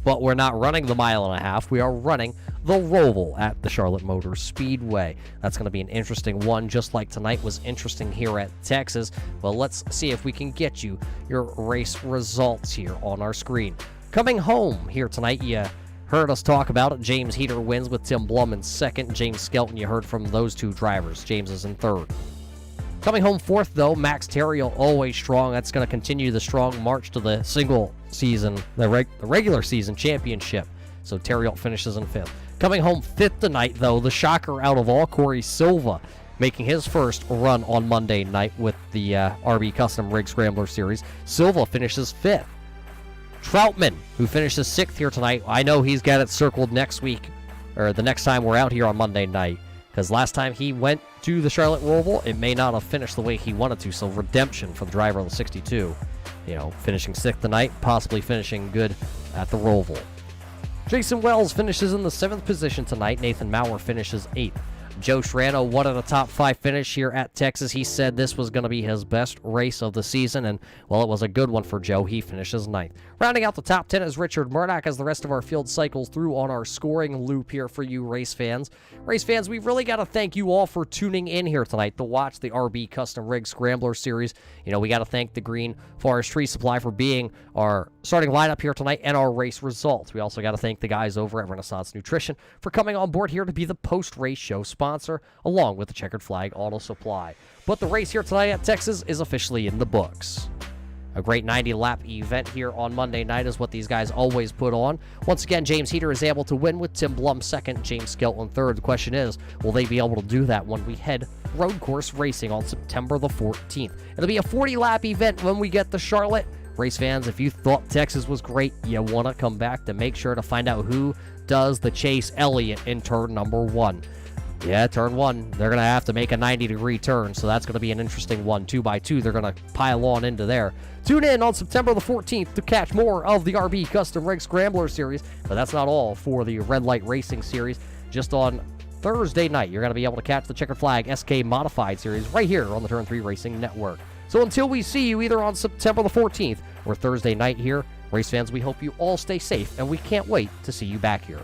But we're not running the 1.5 miles. We are running the Roval at the Charlotte Motor Speedway. That's going to be an interesting one, just like tonight was interesting here at Texas. Well, let's see if we can get you your race results here on our screen. Coming home here tonight, you heard us talk about it. James Heater wins with Tim Blum in second. James Skelton, you heard from those 2 drivers. James is in third. Coming home fourth, though, Max Terriel, always strong. That's going to continue the strong march to the single season, the regular season championship. So Terriel finishes in fifth. Coming home fifth tonight, though, the shocker out of all, Corey Silva, making his first run on Monday night with the RB Custom Rig Scrambler Series. Silva finishes fifth. Troutman, who finishes sixth here tonight, I know he's got it circled next week, or the next time we're out here on Monday night, because last time he went to the Charlotte Roval, it may not have finished the way he wanted to, so redemption for the driver on the 62. Finishing sixth tonight, possibly finishing good at the Roval. Jason Wells finishes in the 7th position tonight. Nathan Maurer finishes 8th. Joe Shrano, one of the top 5 finish here at Texas. He said this was going to be his best race of the season, and, well, it was a good one for Joe. He finishes 9th. Rounding out the top 10 is Richard Murdoch as the rest of our field cycles through on our scoring loop here for you race fans. Race fans, we've really got to thank you all for tuning in here tonight to watch the RB Custom Rig Scrambler Series. We got to thank the Green Forest Tree Supply for being our starting lineup here tonight and our race results. We also got to thank the guys over at Renaissance Nutrition for coming on board here to be the post-race show sponsor, along with the Checkered Flag Auto Supply. But the race here tonight at Texas is officially in the books. A great 90-lap event here on Monday night is what these guys always put on. Once again, James Heater is able to win with Tim Blum second, James Skelton third. The question is, will they be able to do that when we head road course racing on September the 14th? It'll be a 40-lap event when we get to Charlotte. Race fans, if you thought Texas was great, you want to come back to make sure to find out who does the Chase Elliott in turn number 1. Yeah, turn 1, they're going to have to make a 90-degree turn, so that's going to be an interesting one. 2x2, they're going to pile on into there. Tune in on September the 14th to catch more of the RB Custom Rig Scrambler Series, but that's not all for the Red Light Racing Series. Just on Thursday night, you're going to be able to catch the Checkered Flag SK Modified Series right here on the Turn 3 Racing Network. So until we see you either on September the 14th or Thursday night here, race fans, we hope you all stay safe, and we can't wait to see you back here.